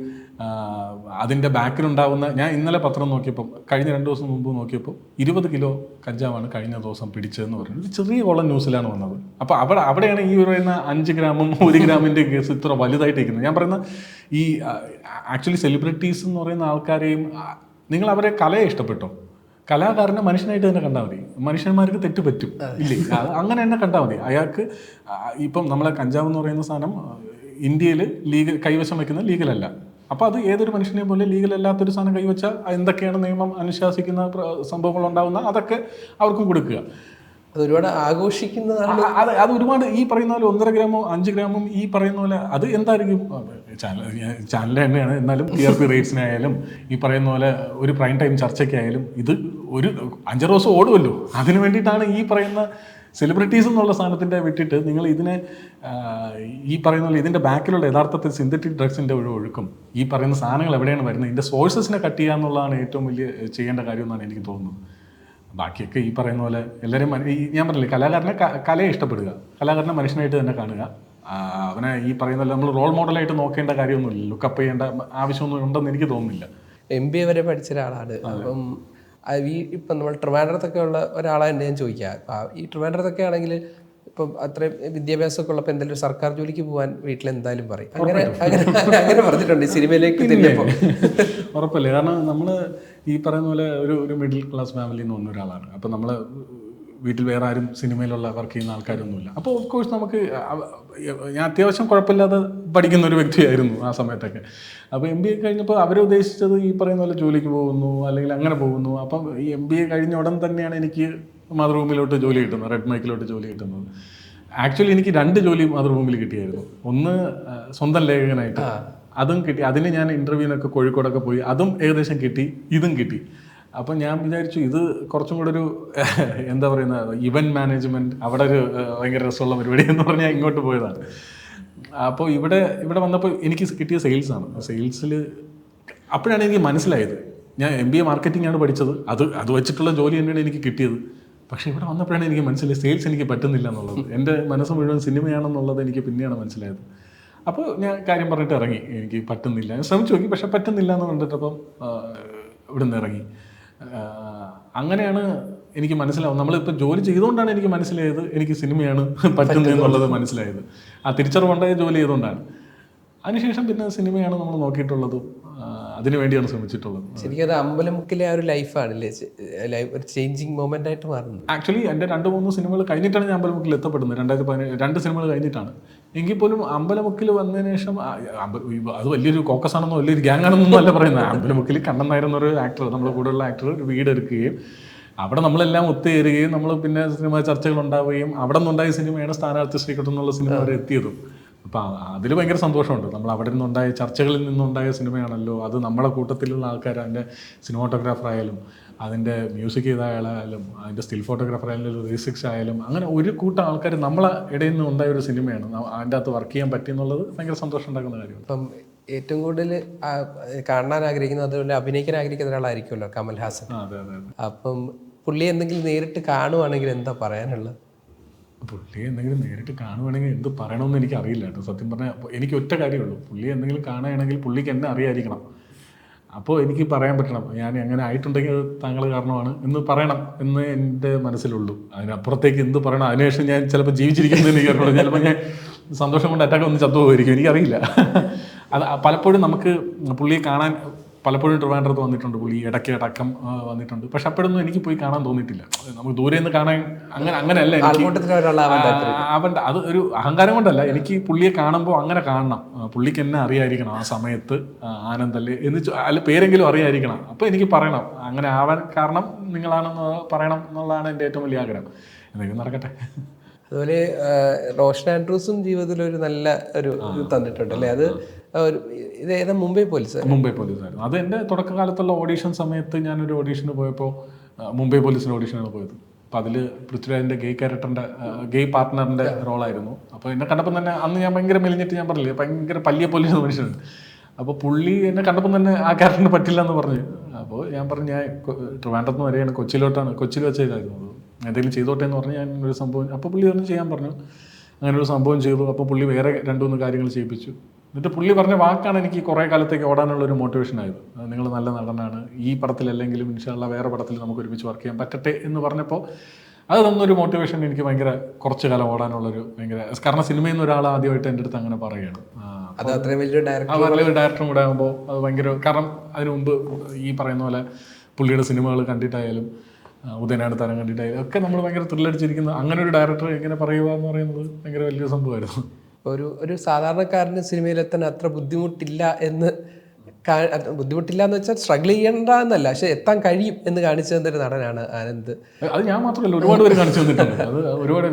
അതിൻ്റെ ബാക്കിലുണ്ടാവുന്ന, ഞാൻ ഇന്നലെ പത്രം നോക്കിയപ്പോൾ കഴിഞ്ഞ 2 ദിവസം മുമ്പ് നോക്കിയപ്പോൾ 20 കിലോ കഞ്ചാവാണ് കഴിഞ്ഞ ദിവസം പിടിച്ചതെന്ന് പറഞ്ഞു. ഒരു ചെറിയ കോളം ന്യൂസിലാണ് വന്നത്. അപ്പോൾ അവിടെയാണ് ഈ പറയുന്ന 5 ഗ്രാമും 1 ഗ്രാമിൻ്റെ കേസ് ഇത്ര വലുതായിട്ടിരിക്കുന്നത്. ഞാൻ പറയുന്ന ഈ ആക്ച്വലി സെലിബ്രിറ്റീസ് എന്ന് പറയുന്ന ആൾക്കാരെയും നിങ്ങൾ അവരെ കലയെ ഇഷ്ടപ്പെട്ടോ? കലാകാരനെ മനുഷ്യനായിട്ട് തന്നെ കണ്ടാൽ മതി. മനുഷ്യന്മാർക്ക് തെറ്റ് പറ്റും ഇല്ലേ? അങ്ങനെ തന്നെ കണ്ടാൽ മതി. അയാൾക്ക് ഇപ്പം നമ്മളെ കഞ്ചാവ് എന്ന് പറയുന്ന സാധനം ഇന്ത്യയിൽ കൈവശം വയ്ക്കുന്നത് ലീഗലല്ല. അപ്പോൾ അത് ഏതൊരു മനുഷ്യനെ പോലെ ലീഗലല്ലാത്തൊരു സാധനം കൈവച്ചാൽ എന്തൊക്കെയാണ് നിയമം അനുശാസിക്കുന്ന സംഭവങ്ങൾ ഉണ്ടാകുന്ന അതൊക്കെ അവർക്കും കൊടുക്കുക. അത് ഒരുപാട് ആഘോഷിക്കുന്നതാണ്. അത് ഒരുപാട് ഈ പറയുന്ന പോലെ 1.5 ഗ്രാമോ 5 ഗ്രാമും ഈ പറയുന്ന പോലെ അത് എന്തായിരിക്കും ചാനൽ തന്നെയാണ്. എന്നാലും TRP റേറ്റ്സിനായാലും ഈ പറയുന്ന പോലെ ഒരു പ്രൈം ടൈം ചർച്ചയ്ക്കായാലും ഇത് ഒരു 5-6 ദിവസം ഓടുമല്ലോ. അതിന് വേണ്ടിയിട്ടാണ് ഈ പറയുന്ന സെലിബ്രിറ്റീസ് എന്നുള്ള സാധനത്തിൻ്റെ വിട്ടിട്ട് നിങ്ങൾ ഇതിനെ ഈ പറയുന്ന പോലെ ഇതിൻ്റെ ബാക്കിലുള്ള യഥാർത്ഥത്തിൽ സിന്തറ്റിക് ഡ്രഗ്സിൻ്റെ ഒരു ഒഴുക്കും ഈ പറയുന്ന സാധനങ്ങൾ എവിടെയാണ് വരുന്നത്, ഇതിൻ്റെ സോഴ്സസിനെ കട്ട് ചെയ്യുക എന്നുള്ളതാണ് ഏറ്റവും വലിയ ചെയ്യേണ്ട കാര്യം എന്നാണ് എനിക്ക് തോന്നുന്നത്. ബാക്കിയൊക്കെ ഈ പറയുന്ന പോലെ എല്ലാവരും ഞാൻ പറഞ്ഞില്ലേ, കലാകാരനെ കലയെ ഇഷ്ടപ്പെടുക, കലാകാരനെ മനുഷ്യനായിട്ട് തന്നെ കാണുക. അവനെ ഈ പറയുന്ന പോലെ നമ്മൾ റോൾ മോഡലായിട്ട് നോക്കേണ്ട കാര്യമൊന്നുമില്ല, ലുക്കപ്പ് ചെയ്യേണ്ട ആവശ്യമൊന്നും ഉണ്ടെന്ന് എനിക്ക് തോന്നുന്നില്ല. MBA വരെ പഠിച്ച ഒരാളാണ്. അപ്പം ഇപ്പം നമ്മൾ ട്രിവാൻഡ്രത്തൊക്കെ ഉള്ള ഒരാളാണ് ഞാൻ ചോദിക്കുക. ഈ ട്രിവാൻഡ്രത്തൊക്കെ ആണെങ്കിൽ ഇപ്പം അത്രയും വിദ്യാഭ്യാസമൊക്കെ ഉള്ളപ്പോൾ എന്തെങ്കിലും സർക്കാർ ജോലിക്ക് പോകാൻ വീട്ടിലെന്തായാലും പറയും. അങ്ങനെ പറഞ്ഞിട്ടുണ്ട് ഈ സിനിമയിലേക്ക് തിരിഞ്ഞപ്പോൾ. ഉറപ്പല്ലേ? കാരണം നമ്മൾ ഈ പറയുന്ന പോലെ ഒരു മിഡിൽ ക്ലാസ് ഫാമിലിയിൽ നിന്ന് വന്ന ഒരാളാണ്. അപ്പം നമ്മൾ വീട്ടിൽ വേറെ ആരും സിനിമയിലുള്ള വർക്ക് ചെയ്യുന്ന ആൾക്കാരൊന്നുമില്ല. അപ്പോൾ ഓഫ് കോഴ്സ് നമുക്ക് ഞാൻ അത്യാവശ്യം കുഴപ്പമില്ലാതെ പഠിക്കുന്ന ഒരു വ്യക്തിയായിരുന്നു ആ സമയത്തൊക്കെ. അപ്പോൾ MBA കഴിഞ്ഞപ്പോൾ അവരുദ്ദേശിച്ചത് ഈ പറയുന്ന പോലെ ജോലിക്ക് പോകുന്നു അല്ലെങ്കിൽ അങ്ങനെ പോകുന്നു. അപ്പം ഈ MBA കഴിഞ്ഞ ഉടൻ തന്നെയാണ് എനിക്ക് മാതൃഭൂമിയിലോട്ട് ജോലി കിട്ടുന്നത്, റെഡ് മൈക്കിലോട്ട് ജോലി കിട്ടുന്നത്. ആക്ച്വലി എനിക്ക് 2 ജോലി മാതൃഭൂമിയിൽ കിട്ടിയായിരുന്നു. ഒന്ന് സ്വന്തം ലേഖകനായിട്ട്, അതും കിട്ടി. അതിന് ഞാൻ ഇൻ്റർവ്യൂവിനൊക്കെ കോഴിക്കോടൊക്കെ പോയി, അതും ഏകദേശം കിട്ടി, ഇതും കിട്ടി. അപ്പം ഞാൻ വിചാരിച്ചു ഇത് കുറച്ചും കൂടെ ഒരു എന്താ പറയുന്ന ഇവൻറ്റ് മാനേജ്മെൻറ്റ്, അവിടെ ഒരു ഭയങ്കര രസമുള്ള പരിപാടി എന്ന് പറഞ്ഞാൽ ഇങ്ങോട്ട് പോയതാണ്. അപ്പോൾ ഇവിടെ വന്നപ്പോൾ എനിക്ക് കിട്ടിയ സെയിൽസാണ്. സെയിൽസിൽ അപ്പോഴാണ് എനിക്ക് മനസ്സിലായത് ഞാൻ MBA മാർക്കറ്റിംഗ് ആണ് പഠിച്ചത്, അത് വെച്ചിട്ടുള്ള ജോലി തന്നെയാണ് എനിക്ക് കിട്ടിയത്. പക്ഷേ ഇവിടെ വന്നപ്പോഴാണ് എനിക്ക് മനസ്സിലായത് സെയിൽസ് എനിക്ക് പറ്റുന്നില്ല എന്നുള്ളത്. എൻ്റെ മനസ്സ് മുഴുവൻ സിനിമയാണെന്നുള്ളത് എനിക്ക് പിന്നെയാണ് മനസ്സിലായത്. അപ്പോൾ ഞാൻ കാര്യം പറഞ്ഞിട്ട് ഇറങ്ങി. എനിക്ക് പറ്റുന്നില്ല, ഞാൻ ശ്രമിച്ചു നോക്കി, പക്ഷെ പറ്റുന്നില്ല എന്ന് കണ്ടിട്ടപ്പം ഇവിടെ നിന്ന് ഇറങ്ങി. അങ്ങനെയാണ് എനിക്ക് മനസ്സിലാവും. നമ്മളിപ്പോൾ ജോലി ചെയ്തുകൊണ്ടാണ് എനിക്ക് മനസ്സിലായത് എനിക്ക് സിനിമയാണ് പറ്റുന്നത് എന്നുള്ളത് മനസ്സിലായത്. ആ തിരിച്ചറിവുണ്ടായ ജോലി ചെയ്തുകൊണ്ടാണ്. അതിനുശേഷം പിന്നെ സിനിമയാണ് നമ്മൾ നോക്കിയിട്ടുള്ളതും അതിനു വേണ്ടിയാണ് ശ്രമിച്ചിട്ടുള്ളത്. ശരിക്കും അത് അമ്പലമുക്കിലെ ആ ഒരു ലൈഫാണല്ലേ ഒരു ചേഞ്ചിങ് മൊമെന്റ് ആയിട്ട് മാറുന്നത്. ആക്ച്വലി എൻ്റെ 2-3 സിനിമകൾ കഴിഞ്ഞിട്ടാണ് ഞാൻ അമ്പലമുക്കിൽ എത്തപ്പെടുന്നത്. 2017 2 സിനിമകൾ കഴിഞ്ഞിട്ടാണ്. എങ്കിൽ പോലും അമ്പലമുക്കിൽ വന്നതിന് ശേഷം അത് വലിയൊരു കോക്കസ് ആണെന്നോ വലിയൊരു ഗ്യാങ് ആണെന്നൊന്നും അല്ല പറയുന്നത്. അമ്പലമുക്കിൽ കണ്ണൻ നായർ എന്നൊരു ആക്ടർ, നമ്മുടെ കൂടെയുള്ള ആക്ടർ ഒരു വീടെടുക്കുകയും അവിടെ നമ്മളെല്ലാം ഒത്തുചേരുകയും നമ്മൾ പിന്നെ സിനിമ ചർച്ചകൾ ഉണ്ടാവുകയും അവിടെ നിന്നുണ്ടായ സിനിമയാണ് സ്ഥാനാർത്ഥി ശ്രീകുട്ടൻ എന്നുള്ള സിനിമ വരെ എത്തിയതും. അപ്പം അതിൽ ഭയങ്കര സന്തോഷമുണ്ട്. നമ്മൾ അവിടെ നിന്നുണ്ടായ ചർച്ചകളിൽ നിന്നുണ്ടായ സിനിമയാണല്ലോ അത്. നമ്മളെ കൂട്ടത്തിലുള്ള ആൾക്കാർ, അതിൻ്റെ സിനിമാറ്റോഗ്രാഫർ ആയാലും അതിൻ്റെ മ്യൂസിക് ചെയ്തായാലും അതിൻ്റെ സ്റ്റിൽ ഫോട്ടോഗ്രാഫർ ആയാലും ലിറിക്സ് ആയാലും അങ്ങനെ ഒരു കൂട്ടം ആൾക്കാർ നമ്മളെ ഇടയിൽ നിന്ന് ഉണ്ടായ ഒരു സിനിമയാണ്. അതിൻ്റെ അകത്ത് വർക്ക് ചെയ്യാൻ പറ്റിയെന്നുള്ളത് ഭയങ്കര സന്തോഷം ഉണ്ടാക്കുന്ന കാര്യമാണ്. അപ്പം ഏറ്റവും കൂടുതൽ കാണാൻ ആഗ്രഹിക്കുന്നത്, അതുപോലെ അഭിനയിക്കാൻ ആഗ്രഹിക്കുന്ന ഒരാളായിരിക്കുമല്ലോ കമൽഹാസൻ. അതെ അതെ. അപ്പം പുള്ളി എന്തെങ്കിലും നേരിട്ട് കാണുവാണെങ്കിൽ എന്താ പറയാനുള്ളത്? പുള്ളിയെ എന്തെങ്കിലും നേരിട്ട് കാണുവാണെങ്കിൽ എന്ത് പറയണമെന്ന് എനിക്ക് അറിയില്ല കേട്ടോ. സത്യം പറഞ്ഞാൽ എനിക്ക് ഒറ്റ കാര്യമുള്ളൂ, പുള്ളിയെ എന്തെങ്കിലും കാണുകയാണെങ്കിൽ പുള്ളിക്ക് എന്നെ അറിയാതിരിക്കണം. അപ്പോൾ എനിക്ക് പറയാൻ പറ്റണം, ഞാൻ അങ്ങനെ ആയിട്ടുണ്ടെങ്കിൽ അത് താങ്കൾ കാരണമാണ് എന്ന് പറയണം എന്ന് എൻ്റെ മനസ്സിലുള്ളൂ. അതിനപ്പുറത്തേക്ക് എന്ത് പറയണം? അതിനുശേഷം ഞാൻ ചിലപ്പോൾ ജീവിച്ചിരിക്കുന്നത് എനിക്ക് അറിയുള്ളൂ. ചിലപ്പോൾ ഞാൻ സന്തോഷം കൊണ്ട് അറ്റാക്ക് ഒന്ന് ചത്തുപോയിരിക്കും, എനിക്കറിയില്ല. അത് പലപ്പോഴും നമുക്ക് പുള്ളിയെ കാണാൻ പലപ്പോഴും ട്രിവാൻഡ്രത്ത് വന്നിട്ടുണ്ട്, പുള്ളി ഇടയ്ക്ക് അടക്കം വന്നിട്ടുണ്ട്. പക്ഷെ അപ്പോഴൊന്നും എനിക്ക് പോയി കാണാൻ തോന്നിയിട്ടില്ല. നമുക്ക് ദൂരെ നിന്ന് കാണാൻ അങ്ങനെയല്ല ആവണ്ട. അത് ഒരു അഹങ്കാരം കൊണ്ടല്ല, എനിക്ക് പുള്ളിയെ കാണുമ്പോൾ അങ്ങനെ കാണണം. പുള്ളിക്ക് എന്നെ അറിയാതിരിക്കണം ആ സമയത്ത്, ആനന്ദല്ലേ എന്ന് അല്ല പേരെങ്കിലും അറിയാതിരിക്കണം. അപ്പോൾ എനിക്ക് പറയണം, അങ്ങനെ ആവാൻ കാരണം നിങ്ങളാണെന്ന് പറയണം എന്നുള്ളതാണ് എൻ്റെ ഏറ്റവും വലിയ ആഗ്രഹം. എന്തെങ്കിലും നടക്കട്ടെ. അതുപോലെ റോഷൻ ആൻഡ്രൂസും ജീവിതത്തിൽ ഒരു നല്ല ഒരു ഇത് തന്നിട്ടുണ്ട് അല്ലേ? അത് ഇത് ഏതാ മുംബൈ പോലീസായിരുന്നു. അത് എൻ്റെ തുടക്കകാലത്തുള്ള ഓഡീഷൻ സമയത്ത് ഞാനൊരു ഓഡീഷന് പോയപ്പോൾ മുംബൈ പോലീസിൻ്റെ ഓഡീഷനാണ് പോയത്. അപ്പോൾ അതിൽ പൃഥ്വിരാജിൻ്റെ ഗെയ് പാർട്ട്ണറിൻ്റെ റോളായിരുന്നു. അപ്പോൾ എന്നെ കണ്ടപ്പോൾ തന്നെ അന്ന് ഞാൻ ഭയങ്കര മെലിഞ്ഞിട്ട്, ഞാൻ പറഞ്ഞില്ലേ ഭയങ്കര പല്ലിയെ പോലീസ് മനുഷ്യനുണ്ട്. അപ്പോൾ പുള്ളി എന്നെ കണ്ടപ്പോൾ തന്നെ ആ ക്യാരക്ടറിന് പറ്റില്ല എന്ന് പറഞ്ഞു. അപ്പോൾ ഞാൻ പറഞ്ഞു, ഞാൻ ട്രിവാൻഡ്രത്ത് നിന്ന് വരെയാണ്, കൊച്ചിയിൽ വെച്ചതായിരുന്നു, എന്തെങ്കിലും ചെയ്തോട്ടെ എന്ന് പറഞ്ഞ് ഞാൻ ഒരു സംഭവം. അപ്പോൾ പുള്ളി ഒന്ന് ചെയ്യാൻ പറഞ്ഞു, അങ്ങനെ ഒരു സംഭവം ചെയ്തു. അപ്പോൾ പുള്ളി വേറെ 2-3 കാര്യങ്ങൾ ചെയ്യിപ്പിച്ചു. എന്നിട്ട് പുള്ളി പറഞ്ഞ വാക്കാണ് എനിക്ക് കുറേ കാലത്തേക്ക് ഓടാനുള്ളൊരു മോട്ടിവേഷനായത്. നിങ്ങൾ നല്ല നടനാണ്, ഈ പടത്തിലല്ലെങ്കിലും ഇൻഷാല്ലാ വേറെ പടത്തിൽ നമുക്ക് ഒരുമിച്ച് വർക്ക് ചെയ്യാൻ പറ്റട്ടെ എന്ന് പറഞ്ഞപ്പോൾ അത് തന്നൊരു മോട്ടിവേഷൻ എനിക്ക് ഭയങ്കര കുറച്ച് കാലം ഓടാനുള്ളൊരു ഭയങ്കര. കാരണം സിനിമയിൽ നിന്ന് ഒരാൾ ആദ്യമായിട്ട് എൻ്റെ അടുത്ത് അങ്ങനെ പറയുകയാണ്. അത് അത്രയും വലിയൊരു ഡയറക്ടറും കൂടെ ആകുമ്പോൾ അത് ഭയങ്കര. കാരണം അതിനു മുമ്പ് ഈ പറയുന്ന പോലെ പുള്ളിയുടെ സിനിമകൾ കണ്ടിട്ടായാലും ഉദയനാട് താരം കണ്ടിട്ടായാലും ഒക്കെ നമ്മൾ ഭയങ്കര ത്രില്ലടിച്ചിരിക്കുന്ന അങ്ങനെ ഒരു ഡയറക്ടർ ഇങ്ങനെ പറയുക എന്ന് പറയുന്നത് ഭയങ്കര വലിയൊരു സംഭവമായിരുന്നു. ഒരു സാധാരണക്കാരന് സിനിമയിലെത്താൻ അത്ര ബുദ്ധിമുട്ടില്ല എന്ന് വെച്ചാൽ സ്ട്രഗിൾ ചെയ്യണ്ട എന്നല്ല, പക്ഷെ എത്താൻ കഴിയും എന്ന് കാണിച്ചു തന്നൊരു നടനാണ് ആനന്ദ്. അത് ഞാൻ മാത്രമല്ല, ഒരുപാട് പേര് കാണിച്ചു തന്നിട്ടുണ്ട്. അത് ഒരുപാട്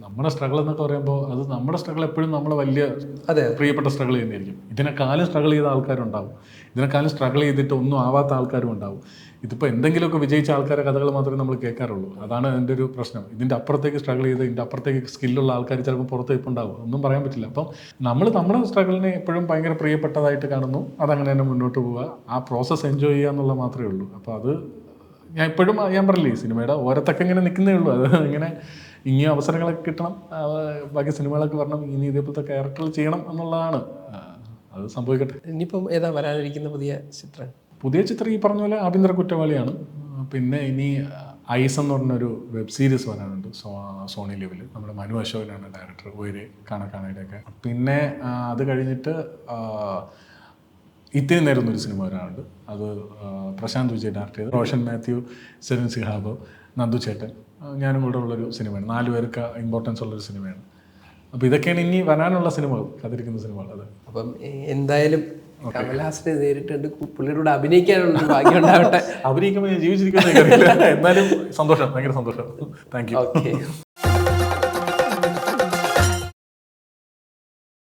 നമ്മുടെ സ്ട്രഗിൾ എന്നൊക്കെ പറയുമ്പോൾ അത് നമ്മുടെ സ്ട്രഗിൾ എപ്പോഴും നമ്മൾ വലിയ പ്രിയപ്പെട്ട സ്ട്രഗിൾ ചെയ്യുന്നതായിരിക്കും. ഇതിനെക്കാളും സ്ട്രഗിൾ ചെയ്ത ആൾക്കാരുണ്ടാവും, ഇതിനെക്കാളും സ്ട്രഗിൾ ചെയ്തിട്ട് ഒന്നും ആവാത്ത ആൾക്കാരും ഉണ്ടാവും. ഇതിപ്പോൾ എന്തെങ്കിലുമൊക്കെ വിജയിച്ച ആൾക്കാരെ കഥകൾ മാത്രമേ നമ്മൾ കേൾക്കാറുള്ളൂ. അതാണ് എൻ്റെ ഒരു പ്രശ്നം. ഇതിൻ്റെ അപ്പുറത്തേക്ക് സ്ട്രഗിൾ ചെയ്ത് ഇതിൻ്റെ അപ്പുറത്തേക്ക് സ്കില്ലുള്ള ആൾക്കാർ ചിലപ്പോൾ പുറത്ത് ഇപ്പോൾ ഉണ്ടാവും, ഒന്നും പറയാൻ പറ്റില്ല. അപ്പം നമ്മുടെ സ്ട്രഗിളിനെ എപ്പോഴും ഭയങ്കര പ്രിയപ്പെട്ടതായിട്ട് കാണുന്നു, അതങ്ങനെ തന്നെ മുന്നോട്ട് പോവുക, ആ പ്രോസസ്സ് എൻജോയ് ചെയ്യുക എന്നുള്ള മാത്രമേ ഉള്ളൂ. അപ്പോൾ അത് ഞാൻ ഇപ്പോഴും ഞാൻ പറഞ്ഞില്ലേ, സിനിമയുടെ ഓരത്തൊക്കെ ഇങ്ങനെ നിൽക്കുന്നേ ഉള്ളൂ. അത് ഇങ്ങനെ ഇനിയും അവസരങ്ങളൊക്കെ കിട്ടണം, ബാക്കി സിനിമകളൊക്കെ വരണം, ഇനി ഇതേപോലത്തെ ക്യാരക്ടറുകൾ ചെയ്യണം എന്നുള്ളതാണ്. അത് സംഭവിക്കട്ടെ. ഇനിയിപ്പം ഏതാ വരാനിരിക്കുന്ന പുതിയ ചിത്രം? ഈ പറഞ്ഞ പോലെ ആഭ്യന്തര കുറ്റവാളിയാണ്. പിന്നെ ഇനി ഐസ് എന്ന് പറഞ്ഞൊരു വെബ് സീരീസ് വരാനുണ്ട് സോണി ലെവലിൽ. നമ്മുടെ മനു അശോകനാണ് ഡയറക്ടർ, ഉയരെ കാണാക്കാനായിട്ടൊക്കെ. പിന്നെ അത് കഴിഞ്ഞിട്ട് ഇത്തിരി നേരുന്നൊരു സിനിമ വരാനുണ്ട്. അത് പ്രശാന്ത് വിജയ് ഡയറക്ടർ ചെയ്ത്, റോഷൻ മാത്യു, സെറിൻ സിഹാബ്, നന്ദു ചേട്ടൻ, ഞാനും കൂടെ ഉള്ളൊരു സിനിമയാണ്. 4 പേർക്ക് ഇമ്പോർട്ടൻസ് ഉള്ളൊരു സിനിമയാണ്. അപ്പോൾ ഇതൊക്കെയാണ് ഇനി വരാനുള്ള സിനിമകൾ, കാത്തിരിക്കുന്ന സിനിമകൾ. അത് അപ്പം എന്തായാലും കമൽഹാസനെ നേരിട്ടുണ്ട്, പുള്ളിയുടെ അഭിനയിക്കാനുള്ള ഭാഗ്യം ഉണ്ടാവട്ടെ. അഭിനയിക്കുമ്പോൾ ഞാൻ ജീവിച്ചിരിക്കുന്ന എന്നാലും സന്തോഷം, ഭയങ്കര സന്തോഷം. Thank you.